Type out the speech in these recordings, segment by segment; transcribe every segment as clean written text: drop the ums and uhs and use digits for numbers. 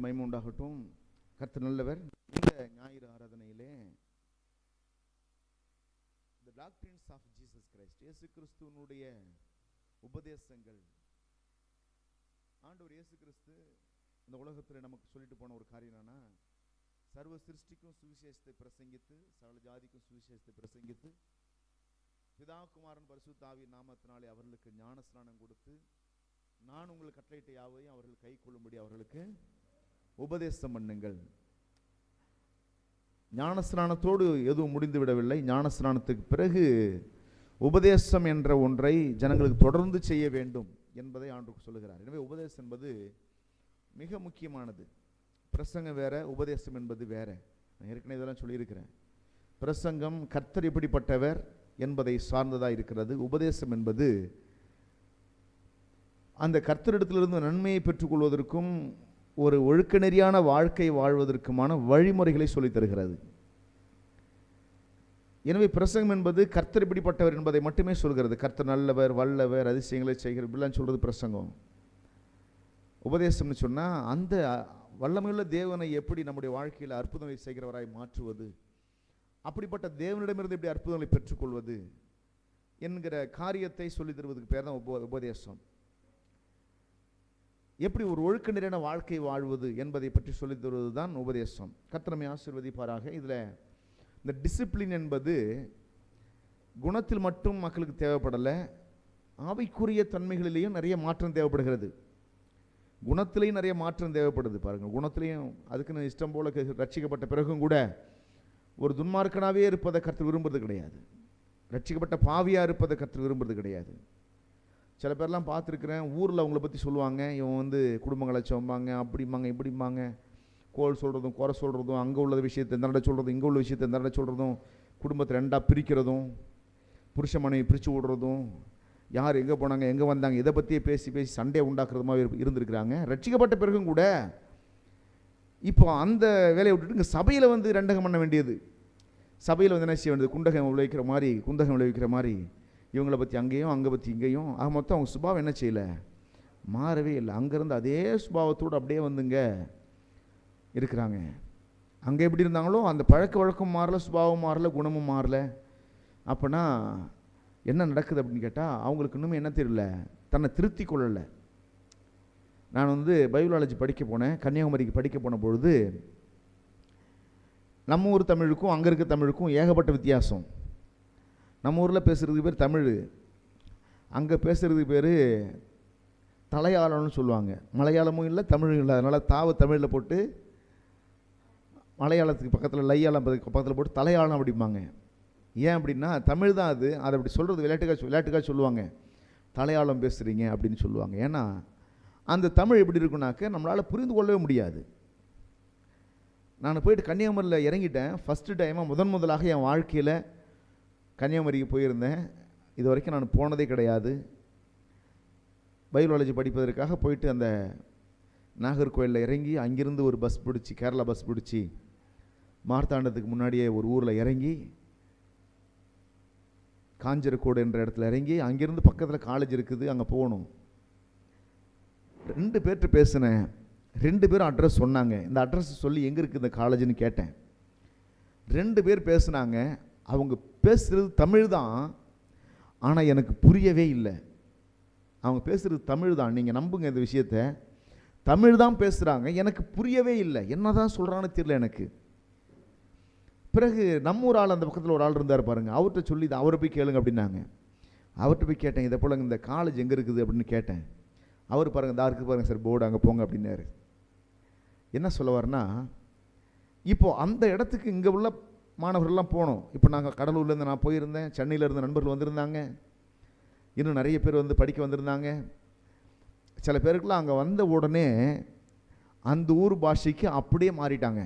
நாமத்துக்கு மகிமை உண்டாகட்டும். கர்த்தர் நல்லவர். இந்த ஞாயிறு ஆராதனையிலே The Doctrines of Jesus Christ, இயேசு கிறிஸ்துவினுடைய உபதேசங்கள். ஆண்டவர் இயேசு கிறிஸ்து இந்த உலகத்தில் நமக்கு சொல்லிட்டு போன ஒரு காரியம் என்னன்னா, சர்வ சிருஷ்டிக்கும் சுவிசேஷத்தை பிரசங்கித்து, சகல ஜாதிக்கும் சுவிசேஷத்தை பிரசங்கித்து, பிதா குமாரன் பரிசுத்த ஆவியின் நாமத்தினாலே அவர்களுக்கு ஞானஸ்நானம் கொடுத்து, நான் உங்களுக்கு கட்டளையிட்ட யாவையும் அவர்கள் கை கொள்ளும்படி அவர்களுக்கு உபதேசம் பண்ணுங்கள். ஞானஸ்நானத்தோடு எதுவும் முடிந்து விடவில்லை. ஞானஸ்நானத்துக்கு பிறகு உபதேசம் என்ற ஒன்றை ஜனங்களுக்கு தொடர்ந்து செய்ய வேண்டும் என்பதை ஆண்டவர் சொல்லுகிறார். எனவே உபதேசம் என்பது மிக முக்கியமானது. பிரசங்கம் வேற, உபதேசம் என்பது வேற. நான் ஏற்கனவே இதெல்லாம் சொல்லியிருக்கிறேன். பிரசங்கம் கர்த்தர் எப்படிப்பட்டவர் என்பதை சார்ந்ததாக இருக்கிறது. உபதேசம் என்பது அந்த கர்த்தரிடத்திலிருந்து நன்மையை பெற்றுக்கொள்வதற்கும் ஒரு ஒழுக்க நெறியான வாழ்க்கை வாழ்வதற்குமான வழிமுறைகளை சொல்லித் தருகிறது. எனவே பிரசங்கம் என்பது கர்த்தர் எப்படிப்பட்டவர் என்பதை மட்டுமே சொல்கிறது. கர்த்தர் நல்லவர், வல்லவர், அதிசயங்களை செய்கிறார், இப்படிலாம் சொல்றது பிரசங்கம். உபதேசம்னு சொன்னால் அந்த வல்லமையுள்ள தேவனை எப்படி நம்முடைய வாழ்க்கையில் அற்புதங்களை செய்கிறவராய் மாற்றுவது, அப்படிப்பட்ட தேவனிடமிருந்து எப்படி அற்புதங்களை பெற்றுக்கொள்வது என்கிற காரியத்தை சொல்லி தருவதற்கு பேர் தான் உபதேசம். எப்படி ஒரு ஒழுக்க நிறையான வாழ்க்கை வாழ்வது என்பதை பற்றி சொல்லி தருவது தான் உபதேசம். கர்த்தர் நம்மை ஆசீர்வதிப்பாராக. இதில் இந்த டிசிப்ளின் என்பது குணத்தில் மட்டும் மக்களுக்கு தேவைப்படலை, ஆவிக்குரிய தன்மைகளிலேயும் நிறைய மாற்றம் தேவைப்படுகிறது. குணத்திலையும் நிறைய மாற்றம் தேவைப்படுது. பாருங்கள், குணத்திலையும் அதுக்குன்னு இஷ்டம் போல ரட்சிக்கப்பட்ட பிறகும் கூட ஒரு துன்மார்க்கனாகவே இருப்பதை கர்த்தர் விரும்புறது கிடையாது. ரட்சிக்கப்பட்ட பாவியாக இருப்பதை கர்த்தர் விரும்புறது கிடையாது. சில பேர்லாம் பார்த்துருக்குறேன், ஊரில் அவங்கள பற்றி சொல்லுவாங்க, இவன் குடும்பங்களை சோம்பாங்க, அப்படிம்பாங்க இப்படிம்பாங்க, கோல் சொல்கிறதும் குறை சொல்கிறதும், அங்கே உள்ள விஷயத்தை எந்த சொல்கிறதும், இங்கே உள்ள விஷயத்தை எந்த சொல்கிறதும், குடும்பத்தை ரெண்டாக பிரிக்கிறதும், புருஷ மனைவி பிரித்து விடுறதும், யார் எங்கே போனாங்க எங்கே வந்தாங்க இதை பற்றியே பேசி பேசி சண்டையை உண்டாக்குறதுமாக இருந்திருக்கிறாங்க. ரட்சிக்கப்பட்ட பிறகும் கூட இப்போ அந்த வேலையை விட்டுட்டு இங்கே சபையில் ரெண்டகம் பண்ண வேண்டியது. சபையில் என்ன செய்ய வேண்டியது, குண்டகம் விளைவிக்கிற மாதிரி இவங்களை பற்றி அங்கேயும் அங்கே பற்றி இங்கேயும். ஆக மொத்தம் அவங்க சுபாவம் என்ன செய்யலை, மாறவே இல்லை. அங்கேருந்து அதே சுபாவத்தோடு அப்படியே வந்துங்க இருக்கிறாங்க. அங்கே எப்படி இருந்தாங்களோ அந்த பழக்க வழக்கம் மாறலை, சுபாவம் மாறலை, குணமும் மாறலை. அப்படின்னா என்ன நடக்குது அப்படின்னு கேட்டால், அவங்களுக்கு இன்னுமே என்ன தெரியல, தன்னை திருப்தி கொள்ளலை. நான் பைபிளாலஜி படிக்க போனேன், கன்னியாகுமரிக்கு படிக்க போன பொழுது நம்ம ஊர் தமிழுக்கும் அங்கே இருக்க தமிழுக்கும் ஏகப்பட்ட வித்தியாசம். நம்ம ஊரில் பேசுகிறதுக்கு பேர் தமிழ், அங்கே பேசுகிறதுக்கு பேர் தலையாளம்னு சொல்லுவாங்க. மலையாளமும் இல்லை தமிழும் இல்லை. அதனால் தாவை தமிழில் போட்டு மலையாளத்துக்கு பக்கத்தில் லையாளம் பக்கத்தில் போட்டு தலையாளம் அப்படிம்பாங்க. ஏன் அப்படின்னா தமிழ் தான் அது. அதை அப்படி சொல்கிறது விளையாட்டுக்காக சொல்லுவாங்க, தலையாளம் பேசுகிறீங்க அப்படின்னு சொல்லுவாங்க. ஏன்னா அந்த தமிழ் எப்படி இருக்குன்னாக்க நம்மளால் புரிந்து கொள்ளவே முடியாது. நான் போயிட்டு கன்னியாகுமரியில் இறங்கிட்டேன். ஃபஸ்ட்டு டைமாக முதலாக என் வாழ்க்கையில் கன்னியாகுமரிக்கு போயிருந்தேன். இது வரைக்கும் நான் போனதே கிடையாது. பைபிளாலஜி படிப்பதற்காக போயிட்டு அந்த நாகர்கோயிலில் இறங்கி அங்கிருந்து ஒரு பஸ் பிடிச்சி, கேரளா பஸ் பிடிச்சி மார்த்தாண்டத்துக்கு முன்னாடியே ஒரு ஊரில் இறங்கி காஞ்சரக்கோடு என்ற இடத்துல இறங்கி, அங்கிருந்து பக்கத்தில் காலேஜ் இருக்குது, அங்கே போகணும். 2 பேர்கிட்ட பேசினேன். 2 பேரும் அட்ரஸ் சொன்னாங்க. இந்த அட்ரஸ் சொல்லி எங்கே இருக்குது இந்த காலேஜ்னு கேட்டேன். 2 பேர் பேசுனாங்க. அவங்க பேசுகிறது தமிழ் தான், ஆனால் எனக்கு புரியவே இல்லை. அவங்க பேசுகிறது தமிழ் தான், நீங்கள் நம்புங்க இந்த விஷயத்தை, தமிழ் தான் பேசுகிறாங்க, எனக்கு புரியவே இல்லை, என்ன தான் சொல்கிறான்னு தெரியல எனக்கு. பிறகு நம்ம ஒரு ஆள், அந்த பக்கத்தில் ஒரு ஆள் இருந்தார் பாருங்கள், அவர்கிட்ட சொல்லி அவரை போய் கேளுங்க அப்படின்னாங்க. அவர்கிட்ட போய் கேட்டேன், இதை போல் இந்த காலேஜ் எங்கே இருக்குது அப்படின்னு கேட்டேன். அவர் பாருங்கள், இந்த இருக்குது பாருங்கள் சார் போர்டு, அங்கே போங்க அப்படின்னாரு. என்ன சொல்லுவார்னா, இப்போது அந்த இடத்துக்கு இங்கே உள்ள மாணவர்கள்லாம் போனோம். இப்போ நாங்கள் கடலூர்லேருந்து நான் போயிருந்தேன், சென்னையிலேருந்து நண்பர்கள் வந்திருந்தாங்க, இன்னும் நிறைய பேர் படிக்க வந்திருந்தாங்க. சில பேருக்குலாம் அங்கே வந்த உடனே அந்த ஊர் பாஷைக்கு அப்படியே மாறிட்டாங்க.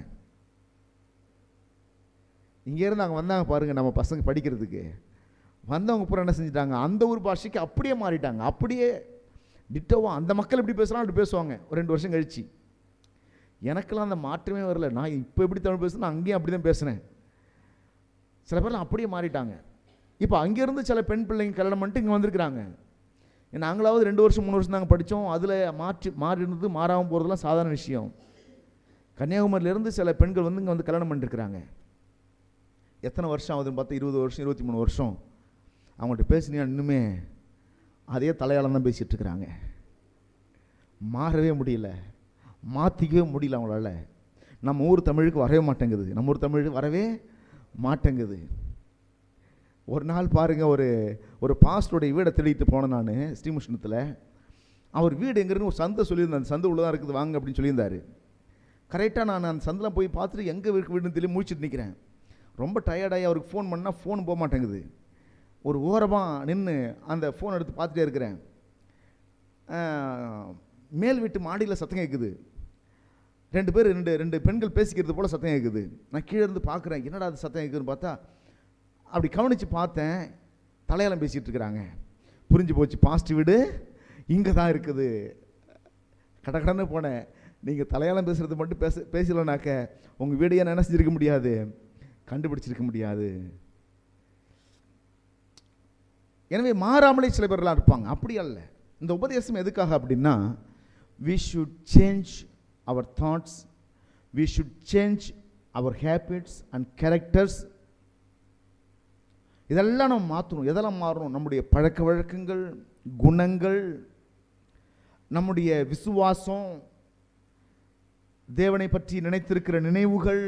இங்கேருந்து அங்கே வந்தாங்க பாருங்கள், நம்ம பசங்க படிக்கிறதுக்கு வந்தவங்க பூரா என்ன செஞ்சிட்டாங்க, அந்த ஊர் பாஷைக்கு அப்படியே மாறிட்டாங்க. அப்படியே டிட்டோவாக அந்த மக்கள் எப்படி பேசுகிறாங்க அப்படி பேசுவாங்க. ஒரு 2 வருஷம் கழிச்சு எனக்கெல்லாம் அந்த மாற்றமே வரல. நான் இப்போ எப்படி தமிழ் பேசுகிறேன், அங்கேயும் அப்படி தான் பேசுனேன். சில பேர்லாம் அப்படியே மாறிட்டாங்க. இப்போ அங்கேருந்து சில பெண் பிள்ளைங்க கல்யாணம் பண்ணிட்டு இங்கே வந்திருக்கிறாங்க. நாங்களாவது 2 வருஷம் 3 வருஷம் நாங்கள் படித்தோம், அதில் மாறி இருந்தது மாறாமல் போகிறதுலாம் சாதாரண விஷயம். கன்னியாகுமரியிலேருந்து சில பெண்கள் வந்து இங்கே வந்து கல்யாணம் பண்ணிருக்கிறாங்க. எத்தனை வருஷம் ஆகுதுன்னு பார்த்தா 20 வருஷம் 23 வருஷம். அவங்கள்ட்ட பேசினீங்கன்னா இன்னுமே அதே தலையாளம் தான் பேசிகிட்டு இருக்கிறாங்க. மாறவே முடியல, மாற்றிக்கவே முடியல அவங்களால. நம்ம ஊர் தமிழுக்கு வரவே மாட்டேங்குது, நம்ம ஊர் தமிழுக்கு வரவே மாட்டேங்குது. ஒரு நாள் பாருங்கள், ஒரு பாஸ்டருடைய வீடை தேடிட்டு போனேன் நான் ஸ்ரீமுஷ்ணத்தில். அவர் வீடு எங்கேருந்து ஒரு சந்தை சொல்லியிருந்தேன், அந்த சந்தை உள்ளதாக இருக்குது வாங்க அப்படின்னு சொல்லியிருந்தார். கரெக்டாக நான் அந்த சந்தில் போய் பார்த்துட்டு எங்கே வீடுன்னு சொல்லி முடிச்சுட்டு நிற்கிறேன். ரொம்ப டயர்டாகி அவருக்கு ஃபோன் பண்ணால் ஃபோன் போக மாட்டேங்குது. ஒரு ஓரமாக நின்று அந்த ஃபோன் எடுத்து பார்த்துட்டே இருக்கிறேன். மேல் வீட்டு மாடியில் சத்தம் கேட்குது. ரெண்டு பெண்கள் பேசிக்கிறது போல் சத்தம் கேட்குது. நான் கீழே இருந்து பார்க்குறேன், என்னடா அது சத்தம் கேட்குதுன்னு பார்த்தா அப்படி கவனித்து பார்த்தேன், தலையாளம் பேசிகிட்டு இருக்கிறாங்க. புரிஞ்சு போச்சு, பாஸ்ட் வீடு இங்கே தான் இருக்குது. கடன்னு போனேன். நீங்கள் தலையாளம் பேசுகிறது மட்டும் பேசலைனாக்க உங்கள் வீடையே என்ன செஞ்சிருக்க முடியாது, கண்டுபிடிச்சிருக்க முடியாது. எனவே மாறாமலே சில பேர்லாம் இருப்பாங்க. அப்படி அல்ல. இந்த உபதேசம் எதுக்காக அப்படின்னா, we should change our thoughts, we should change our habits and characters. இதெல்லாம் நம்ம மாற்றணும். எதெல்லாம் மாறணும்? நம்முடைய பழக்க வழக்கங்கள், குணங்கள், நம்முடைய விசுவாசம், தேவனை பற்றி நினைத்திருக்கிற நினைவுகள்,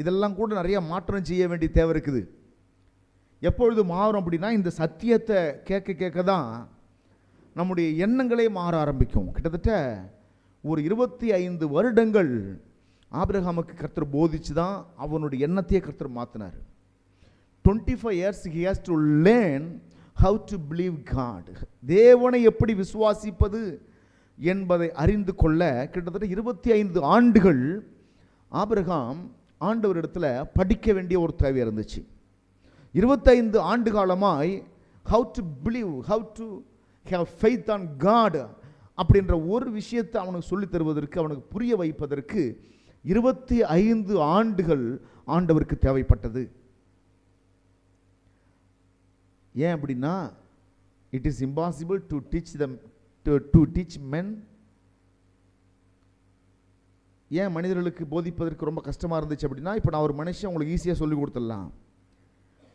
இதெல்லாம் கூட நிறைய மாற்றம் செய்ய வேண்டிய தேவை இருக்குது. எப்பொழுது மாறும் அப்படின்னா, இந்த சத்தியத்தை கேட்க கேட்க தான் நம்முடைய எண்ணங்களே மாற ஆரம்பிக்கும். கிட்டத்தட்ட ஒரு 25 வருடங்கள் ஆபிரகாமுக்கு கர்த்தர் போதிச்சு தான் அவனுடைய எண்ணத்தையே கர்த்தர் மாற்றினார். 25 years he has to learn how to believe God. தேவனை எப்படி விசுவாசிப்பது என்பதை அறிந்து கொள்ள கிட்டத்தட்ட 25 ஆண்டுகள் ஆபிரகாம் ஆண்டவரிடத்தில் படிக்க வேண்டிய ஒரு தேவை இருந்துச்சு. 25 ஆண்டு காலமாய் how to believe, how to have faith on God அப்படின்ற ஒரு விஷயத்தை அவனுக்கு சொல்லித் தருவதற்கு, அவனுக்கு புரிய வைப்பதற்கு 25 ஆண்டுகள் ஆண்டவருக்கு தேவைப்பட்டது. ஏன் அப்படின்னா, it is impossible to teach them to teach men. ஏன் மனிதர்களுக்கு போதிப்பதற்கு ரொம்ப கஷ்டமாக இருந்துச்சு அப்படின்னா, இப்போ நான் ஒரு மனுஷன் உங்களுக்கு ஈஸியாக சொல்லி கொடுத்துடலாம்.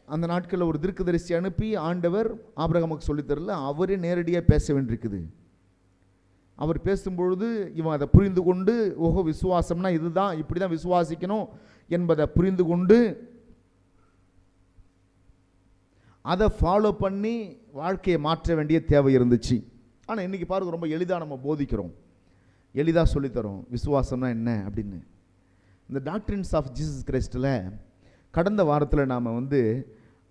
அந்த நாட்களில் ஒரு தீர்க்கதரிசி அனுப்பி ஆண்டவர் ஆபிரகாமுக்கு சொல்லித் தரல, அவரே நேரடியாக பேச வேண்டியிருக்குது. அவர் பேசும்பொழுது இவன் அதை புரிந்து கொண்டு, ஓஹோ விசுவாசம்னா இதுதான், இப்படி தான் விசுவாசிக்கணும் என்பதை புரிந்து கொண்டு அதை ஃபாலோ பண்ணி வாழ்க்கையை மாற்ற வேண்டிய தேவை இருந்துச்சு. ஆனால் இன்றைக்கி பாருங்க, ரொம்ப எளிதாக நம்ம போதிக்கிறோம், எளிதாக சொல்லித்தரோம் விசுவாசம்னா என்ன அப்படின்னு. இந்த டாக்ட்ரின்ஸ் ஆஃப் ஜீசஸ் கிரைஸ்டில் கடந்த வாரத்தில் நாம் வந்து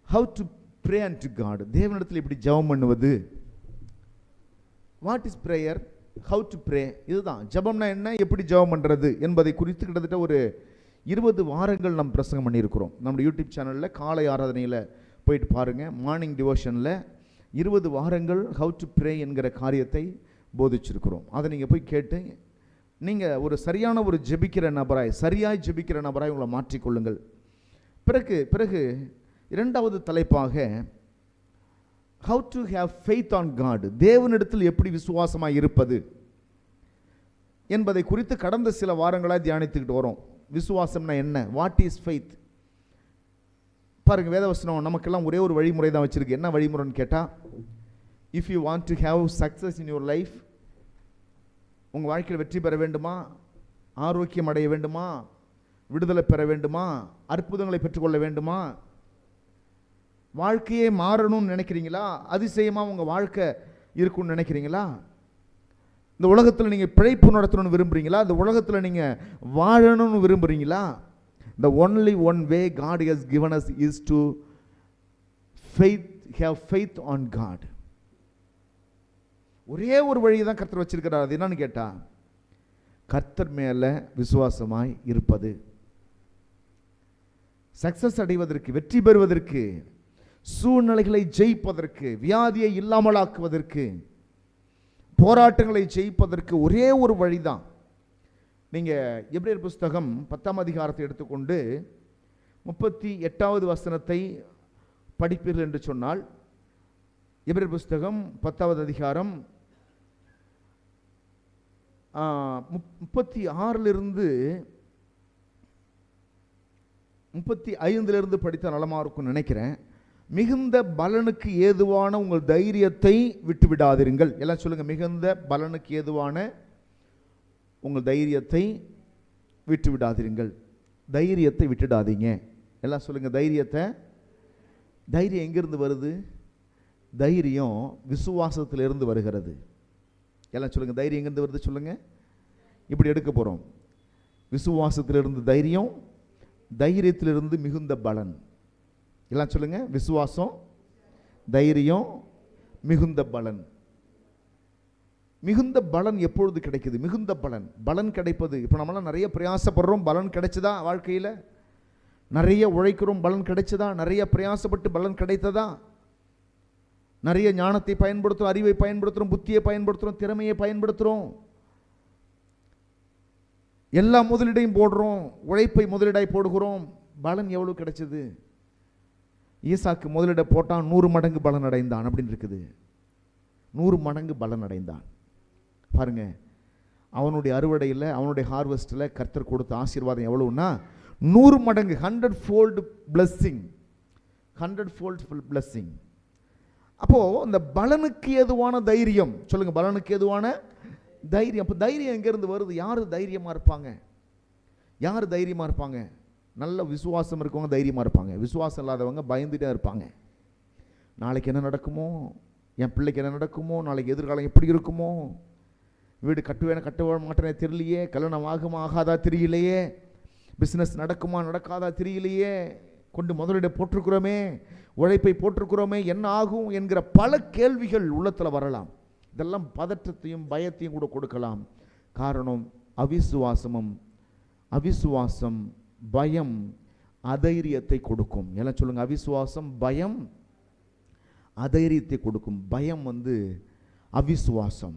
how to pray and to god, தேவனிடத்தில் இப்படி ஜெபம் பண்ணுவது, what is prayer, how to pray, இதுதான் ஜெபம்னா என்ன, எப்படி ஜெபம் பண்ணுறது என்பதை குறித்து கிட்டத்தட்ட ஒரு 20 வாரங்கள் நம்ம பிரசங்கம் பண்ணியிருக்கிறோம். நம்முடைய யூடியூப் சேனலில் காலை ஆராதனையில் போயிட்டு பாருங்கள். மார்னிங் டிவோஷனில் 20 வாரங்கள் ஹவு டு ப்ரே என்கிற காரியத்தை போதிச்சிருக்கிறோம். அதை நீங்கள் போய் கேட்டு நீங்கள் ஒரு சரியான ஒரு ஜெபிக்கிற நபராய், சரியாய் ஜெபிக்கிற நபராய் உங்களை மாற்றிக்கொள்ளுங்கள். பிறகு இரண்டாவது தலைப்பாக how to have faith on God, தேவனிடத்தில் எப்படி விசுவாசமாக இருப்பது என்பதை குறித்து கடந்த சில வாரங்களாக தியானித்துக்கிட்டு வரோம். விசுவாசம்னா என்ன, வாட் இஸ் ஃபெய்த். பாருங்கள், வேதவசனம் நமக்கெல்லாம் ஒரே ஒரு வழிமுறை தான் வச்சுருக்கு. என்ன வழிமுறைன்னு கேட்டால், if you want to have success in your life, உங்கள் வாழ்க்கையில் வெற்றி பெற வேண்டுமா, ஆரோக்கியம் அடைய வேண்டுமா, விடுதலை பெற வேண்டுமா, அற்புதங்களை பெற்றுக்கொள்ள வேண்டுமா, வாழ்க்கையே மாறணும்னு நினைக்கிறீங்களா, அதிசயமாக உங்கள் வாழ்க்கை இருக்குன்னு நினைக்கிறீங்களா, இந்த உலகத்தில் நீங்கள் பிழைப்பு நடத்தணும்னு விரும்புகிறீங்களா, இந்த உலகத்தில் நீங்கள் வாழணும்னு விரும்புகிறீங்களா, the only one way God has given us is to have faith on God. ஒரே ஒரு வழி தான் கர்த்தர் வச்சிருக்கிறார். அது என்னன்னு கேட்டா, கர்த்தர் மேல விசுவாசமாய் இருப்பது. சக்சஸ் அடைவதற்கு, வெற்றி பெறுவதற்கு, சூழ்நிலைகளை ஜெயிப்பதற்கு, வியாதியை இல்லாமலாக்குவதற்கு, போராட்டங்களை ஜெயிப்பதற்கு ஒரே ஒரு வழிதான். நீங்கள் எபிரேயர் புஸ்தகம் 10ஆம் அதிகாரத்தை எடுத்துக்கொண்டு 38வது வசனத்தை படிப்பீர்கள் என்று சொன்னால், எபிரேயர் புஸ்தகம் 10வது அதிகாரம் 36 35 படித்த நலமாக இருக்கும்னு நினைக்கிறேன். மிகுந்த பலனுக்கு ஏதுவான உங்கள் தைரியத்தை விட்டு விடாதிருங்கள். எல்லாம் சொல்லுங்க, மிகுந்த பலனுக்கு ஏதுவான உங்கள் தைரியத்தை விட்டு விடாதிருங்கள். தைரியத்தை விட்டுடாதீங்க. எல்லாம் சொல்லுங்க, தைரியம் எங்கிருந்து வருது? தைரியம் விசுவாசத்திலிருந்து வருகிறது. எல்லாம் சொல்லுங்க, தைரியம் எங்கிருந்து வருது சொல்லுங்க. இப்படி எடுக்க போறோம். விசுவாசத்திலிருந்து தைரியம், தைரியத்திலிருந்து மிகுந்த பலன். எல்லாம் சொல்லுங்க, விசுவாசம், தைரியம், மிகுந்த பலன். மிகுந்த பலன் எப்பொழுது கிடைக்குது? மிகுந்த பலன் கிடைப்பது. இப்போ நம்மளாம் நிறைய பிரயாசப்படுறோம், பலன் கிடைச்சதா? வாழ்க்கையில் நிறைய உழைக்கிறோம், பலன் கிடைச்சதா? நிறைய பிரயாசப்பட்டு பலன் கிடைத்ததா? நிறைய ஞானத்தை பயன்படுத்துகிறோம், அறிவை பயன்படுத்துகிறோம், புத்தியை பயன்படுத்துகிறோம், திறமையை பயன்படுத்துகிறோம், எல்லா முதலீடையும் போடுறோம், உழைப்பை முதலீடாய் போடுகிறோம். பலன் எவ்வளவு கிடைச்சது? ஈசாக்கு முதலீடை போட்டான், 100 மடங்கு பலன் அடைந்தான் அப்படின்னு இருக்குது. 100 மடங்கு பலன் அடைந்தான். பாருங்க, அவனுடைய அறுவடையில், அவனுடைய ஹார்வெஸ்டில் கர்த்தர் கொடுத்த ஆசீர்வாதம் எவ்வளவுன்னா 100 மடங்கு, 100-fold blessing, 100-fold blessing. அப்போ இந்த பலனுக்கு ஏதுவான தைரியம் சொல்லுங்க, பலனுக்கு ஏதுவான தைரியம். அப்போ தைரியம் எங்கேருந்து வருது? யார் தைரியமாக இருப்பாங்க? யார் தைரியமாக இருப்பாங்க? நல்ல விசுவாசம் இருக்கவங்க தைரியமாக இருப்பாங்க. விசுவாசம் இல்லாதவங்க பயந்துட்டே இருப்பாங்க. நாளைக்கு என்ன நடக்குமோ, என் பிள்ளைக்கு என்ன நடக்குமோ, நாளைக்கு எதிர்காலம் எப்படி இருக்குமோ, வீடு கட்ட மாட்டேனே தெரியலையே, கல்யாணம் ஆகுமா ஆகாதா தெரியலையே, பிஸ்னஸ் நடக்குமா நடக்காதா தெரியலையே, கொண்டு முதலீடு போட்டிருக்கிறோமே, உழைப்பை போட்டிருக்கிறோமே, என்ன ஆகும் என்கிற பல கேள்விகள் உள்ளத்தில் வரலாம். இதெல்லாம் பதற்றத்தையும் பயத்தையும் கூட கொடுக்கலாம். காரணம் அவிசுவாசம், பயம் அதைரியத்தை கொடுக்கும். எல்லாம் சொல்லுங்க, அவிசுவாசம், பயம் அதைரியத்தை கொடுக்கும். பயம் அவிசுவாசம்.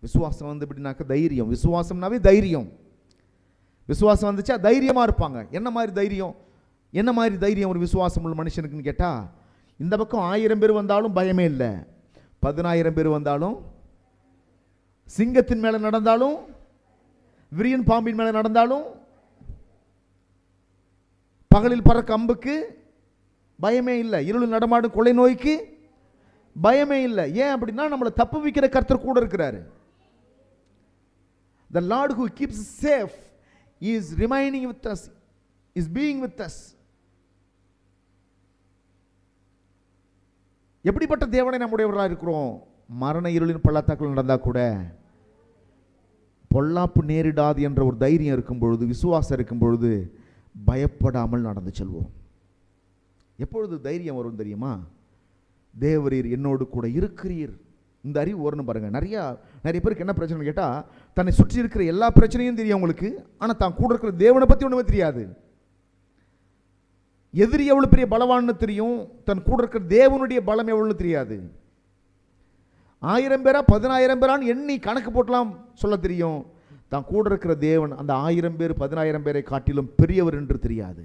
விசுவாசம் எப்படின்னாக்க தைரியம். விசுவாசம்னாவே தைரியம். விசுவாசம் வந்துச்சா தைரியமா இருப்பாங்க. என்ன மாதிரி தைரியம் ஒரு விசுவாசம் உள்ள மனுஷனுக்குன்னு கேட்டா, இந்த பக்கம் 1000 பேர் வந்தாலும் பயமே இல்லை, 10000 பேர் வந்தாலும், சிங்கத்தின் மேல நடந்தாலும், விரியன் பாம்பின் மேல நடந்தாலும், பகலில் பறக்க அம்புக்கு பயமே இல்லை, இருளில் நடமாடும் கொள்ளை நோய்க்கு பயமே இல்லை. ஏன் அப்படின்னா, நம்மளை தப்பு வைக்கிற கர்த்தர் கூட இருக்கிறாரு. The Lord who keeps us safe is remaining with us, is being with us. எப்படிப்பட்ட தேவனை நம்முடையவர்களாக இருக்கிறோம்? மரண இருளின் பள்ளத்தாக்குள் நடந்தா கூட பொல்லாப்பு நேரிடாது என்ற ஒரு தைரியம் இருக்கும் பொழுது, விசுவாசம் இருக்கும் பொழுது பயப்படாமல் நடந்து செல்வோம். எப்பொழுது தைரியம் வரும் தெரியுமா? தேவரீர் என்னோடு கூட இருக்கிறீர், இந்த அறிவு வரணும். பாருங்க, நிறைய பேருக்கு என்ன பிரச்சனை கேட்டா, தன்னை சுற்றி இருக்கிற எல்லா பிரச்சனையும் தெரியும் உங்களுக்கு, ஆனா தான் கூட இருக்கிற தேவனை பத்தி ஒண்ணுமே தெரியாது. எதிரி எவ்வளவு பெரிய பலவான்னு தெரியும், தன் கூட இருக்கிற தேவனுடைய பலம் எவ்வளவு தெரியாது. 1000 பேரா 10000 பேரான்னு எண்ணி கணக்கு போட்டலாம் சொல்ல தெரியும். தான் கூட இருக்கிற தேவன் அந்த 1000 பேர் 10000 பேரை காட்டிலும் பெரியவர் என்று தெரியாது.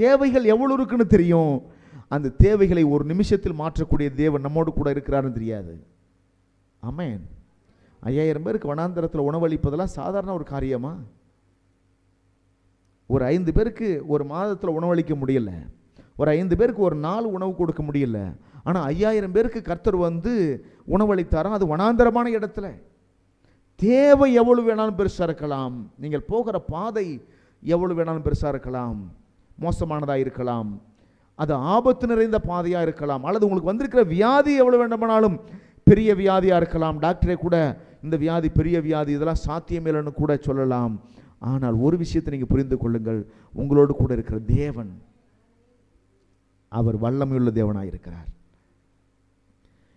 தேவைகள் எவ்வளவு இருக்குன்னு தெரியும், அந்த தேவைகளை ஒரு நிமிஷத்தில் மாற்றக்கூடிய தேவன் நம்மோடு கூட இருக்கிறாருன்னு தெரியாது. ஆமென். 5000 பேருக்கு வனாந்தரத்தில் உணவளிப்பதெல்லாம் சாதாரண ஒரு காரியமா? ஒரு 5 பேருக்கு ஒரு மாதத்தில் உணவளிக்க முடியல, ஒரு 5 பேருக்கு ஒரு நாள் உணவு கொடுக்க முடியல, ஆனால் 5000 பேருக்கு கர்த்தர் உணவளித்தாராம். அது வனாந்தரமான இடத்துல. தேவை எவ்வளவு வேணாலும் பெருசாக இருக்கலாம், நீங்கள் போகிற பாதை எவ்வளவு வேணாலும் பெருசாக இருக்கலாம், மோசமானதாக இருக்கலாம், அது ஆபத்து நிறைந்த பாதையாக இருக்கலாம், அல்லது உங்களுக்கு வந்திருக்கிற வியாதி எவ்வளவு வேண்டுமானாலும் பெரிய வியாதியாக இருக்கலாம். டாக்டரே கூட இந்த வியாதி பெரிய வியாதி, இதெல்லாம் சாத்தியமில்லைன்னு கூட சொல்லலாம். ஆனால் ஒரு விஷயத்தை நீங்கள் புரிந்து கொள்ளுங்கள், உங்களோடு கூட இருக்கிற தேவன் அவர் வல்லமையுள்ள தேவனாக இருக்கிறார்.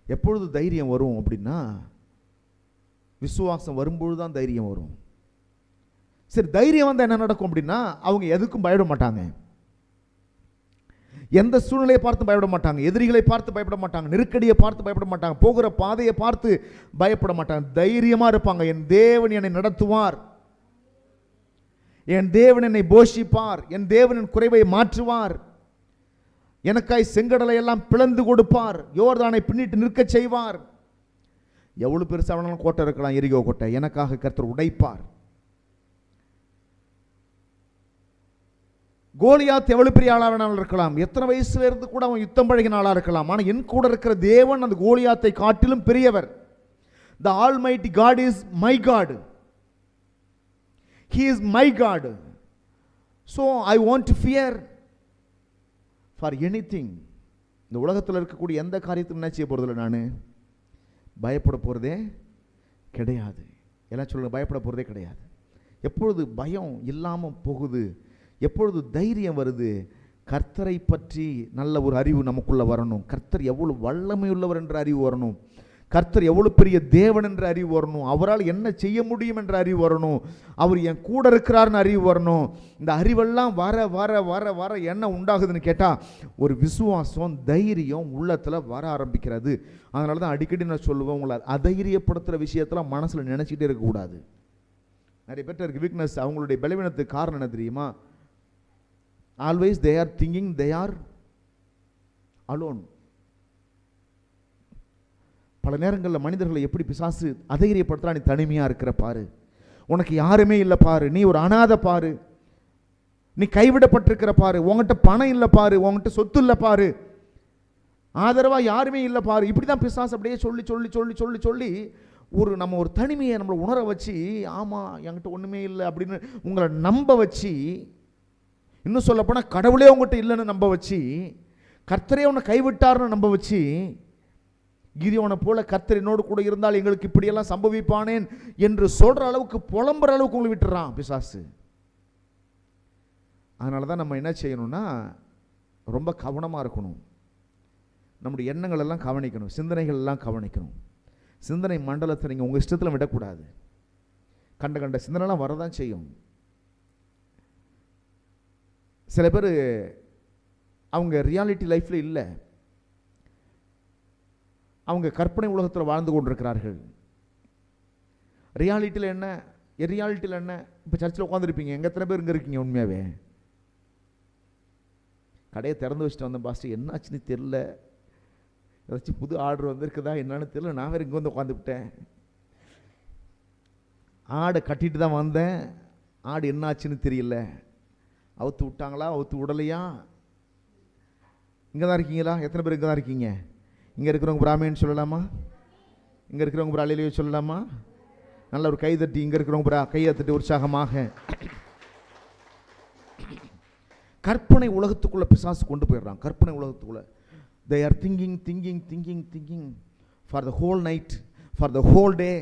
எப்பொழுது தைரியம் வரும் அப்படின்னா, விசுவாசம் வரும்பொழுதுதான் தைரியம் வரும். சரி, தைரியம் வந்தால் என்ன நடக்கும் அப்படின்னா, அவங்க எதுக்கும் பயப்பட மாட்டாங்க, எந்த சூழ்நிலையை பார்த்து பயப்பட மாட்டாங்க, எதிரிகளை பார்த்து பயப்பட மாட்டாங்க, நெருக்கடியை பார்த்து பயப்பட மாட்டாங்க, போகிற பாதையை பார்த்து பயப்பட மாட்டாங்க. தைரியமா இருப்பாங்க. என் தேவன் என்னை நடத்துவார், என் தேவன் என்னை போஷிப்பார், என் தேவன் என் குறைவை மாற்றுவார், எனக்காய் செங்கடலை எல்லாம் பிளந்து கொடுப்பார், யோர்தானை பின்னிட்டு நிற்க செய்வார். எவ்வளவு பெருசாக கோட்டை இருக்கலாம், எரிகோ கோட்டை, எனக்காக கர்த்தர் உடைப்பார். கோலியாத் எவ்வளவு பெரிய ஆளா வேணாலும் இருக்கலாம், எத்தனை வயசுல இருந்து கூட அவன் யுத்தம் பழகின ஆளா இருக்கலாம், ஆனா என் கூட இருக்கிற தேவன் அந்த கோலியாத்தை காட்டிலும் பெரியவர். The Almighty God is my God. He is my God. So I want to fear for anything. இந்த உலகத்தில் இருக்கக்கூடிய எந்த காரியத்தையும் என்ன செய்ய போறதில்லை, நான் பயப்பட போறதே கிடையாது. எல்லாம் சொல்லுங்க, பயப்பட போறதே கிடையாது. எப்பொழுது பயம் இல்லாமல் போகுது, எப்பொழுது தைரியம் வருது, கர்த்தரை பற்றி நல்ல ஒரு அறிவு நமக்குள்ள வரணும். கர்த்தர் எவ்வளவு வல்லமை உள்ளவர் என்ற அறிவு வரணும். கர்த்தர் எவ்வளவு பெரிய தேவன் என்ற அறிவு வரணும். அவரால் என்ன செய்ய முடியும் என்ற அறிவு வரணும். அவர் என் கூட இருக்கிறார்னு அறிவு வரணும். இந்த அறிவெல்லாம் வர வர வர வர என்ன உண்டாகுதுன்னு கேட்டால் ஒரு விசுவாசம், தைரியம் உள்ளத்தில் வர ஆரம்பிக்கிறது. அதனால தான் அடிக்கடி நான் சொல்லுவேன், உங்களை அதைரியப்படுத்துகிற விஷயத்தெல்லாம் மனசில் நினச்சிக்கிட்டே இருக்கக்கூடாது. நிறைய பேருக்கு வீக்னஸ், அவங்களுடைய பலவீனத்துக்கு காரணம் என்ன தெரியுமா? Always they are thinking they are alone. பல நேரங்களில் மனிதர்களை எப்படி பிசாசு அதைரியப்படுத்தலாம், நீ தனிமையாக இருக்கிற பாரு, உனக்கு யாருமே இல்லை பாரு, நீ ஒரு அனாதை பாரு, நீ கைவிடப்பட்டிருக்கிற பாரு, உங்ககிட்ட பணம் இல்லை பாரு, உங்ககிட்ட சொத்து இல்லை பாரு, ஆதரவாக யாருமே இல்லை பாரு. இப்படி தான் பிசாசு அப்படியே சொல்லி சொல்லி சொல்லி சொல்லி சொல்லி நம்ம ஒரு தனிமையை நம்மளை உணர வச்சு, ஆமாம் என்கிட்ட ஒன்றுமே இல்லை அப்படின்னு உங்களை நம்ப வச்சு, இன்னும் சொல்லப்போனால் கடவுளே உங்கள்கிட்ட இல்லைன்னு நம்ப வச்சு, கர்த்தரே உன்னை கைவிட்டார்னு நம்ப வச்சு, கிதியோனை போல கர்த்தர் என்னோடு கூட இருந்தால் எங்களுக்கு இப்படியெல்லாம் சம்பவிப்பானேன் என்று சொல்கிற அளவுக்கு, புலம்புற அளவுக்கு உங்களை விட்டுறான் பிசாசு. அதனால தான் நம்ம என்ன செய்யணும்னா ரொம்ப கவனமாக இருக்கணும். நம்முடைய எண்ணங்கள் எல்லாம் கவனிக்கணும், சிந்தனைகள் எல்லாம் கவனிக்கணும். சிந்தனை மண்டலத்தை நீங்கள் உங்கள் இஷ்டத்தில் விடக்கூடாது. கண்ட கண்ட சிந்தனைலாம் வரதான் செய்யும். சில பேர் அவங்க ரியாலிட்டி லைஃப்பில் இல்லை, அவங்க கற்பனை உலகத்தில் வாழ்ந்து கொண்டிருக்கிறார்கள். ரியாலிட்டியில் என்ன, ரியாலிட்டியில் என்ன? இப்போ சர்ச்சில் உட்காந்துருப்பீங்க, எங்கே எத்தனை பேர் இங்கே இருக்கீங்க? உண்மையாகவே கடையை திறந்து வச்சுட்டு வந்தேன் பாஸ்டர், என்னாச்சுன்னு தெரில, ஏதாச்சும் புது ஆர்டர் வந்திருக்குதா என்னன்னு தெரியல, நான் வேறு இங்கே வந்து உட்காந்துவிட்டேன். ஆடை கட்டிட்டு தான் வந்தேன், ஆடு என்னாச்சுன்னு தெரியல, அவுத்து விட்டாங்களா அவுத்து விடலையா? இங்கே தான் இருக்கீங்களா? எத்தனை பேர் இங்கே தான் இருக்கீங்க? இங்கே இருக்கிறவங்க பிராமின்னு சொல்லலாமா? இங்கே இருக்கிறவங்க பிராலிலேயே சொல்லலாமா? நல்ல ஒரு கை தட்டி, இங்கே இருக்கிறவங்க கையை தட்டி உற்சாகமாக. கற்பனை உலகத்துக்குள்ள பிசாசு கொண்டு போயிடுறான். கற்பனை உலகத்துக்குள்ள they are thinking for the whole night, for the whole day.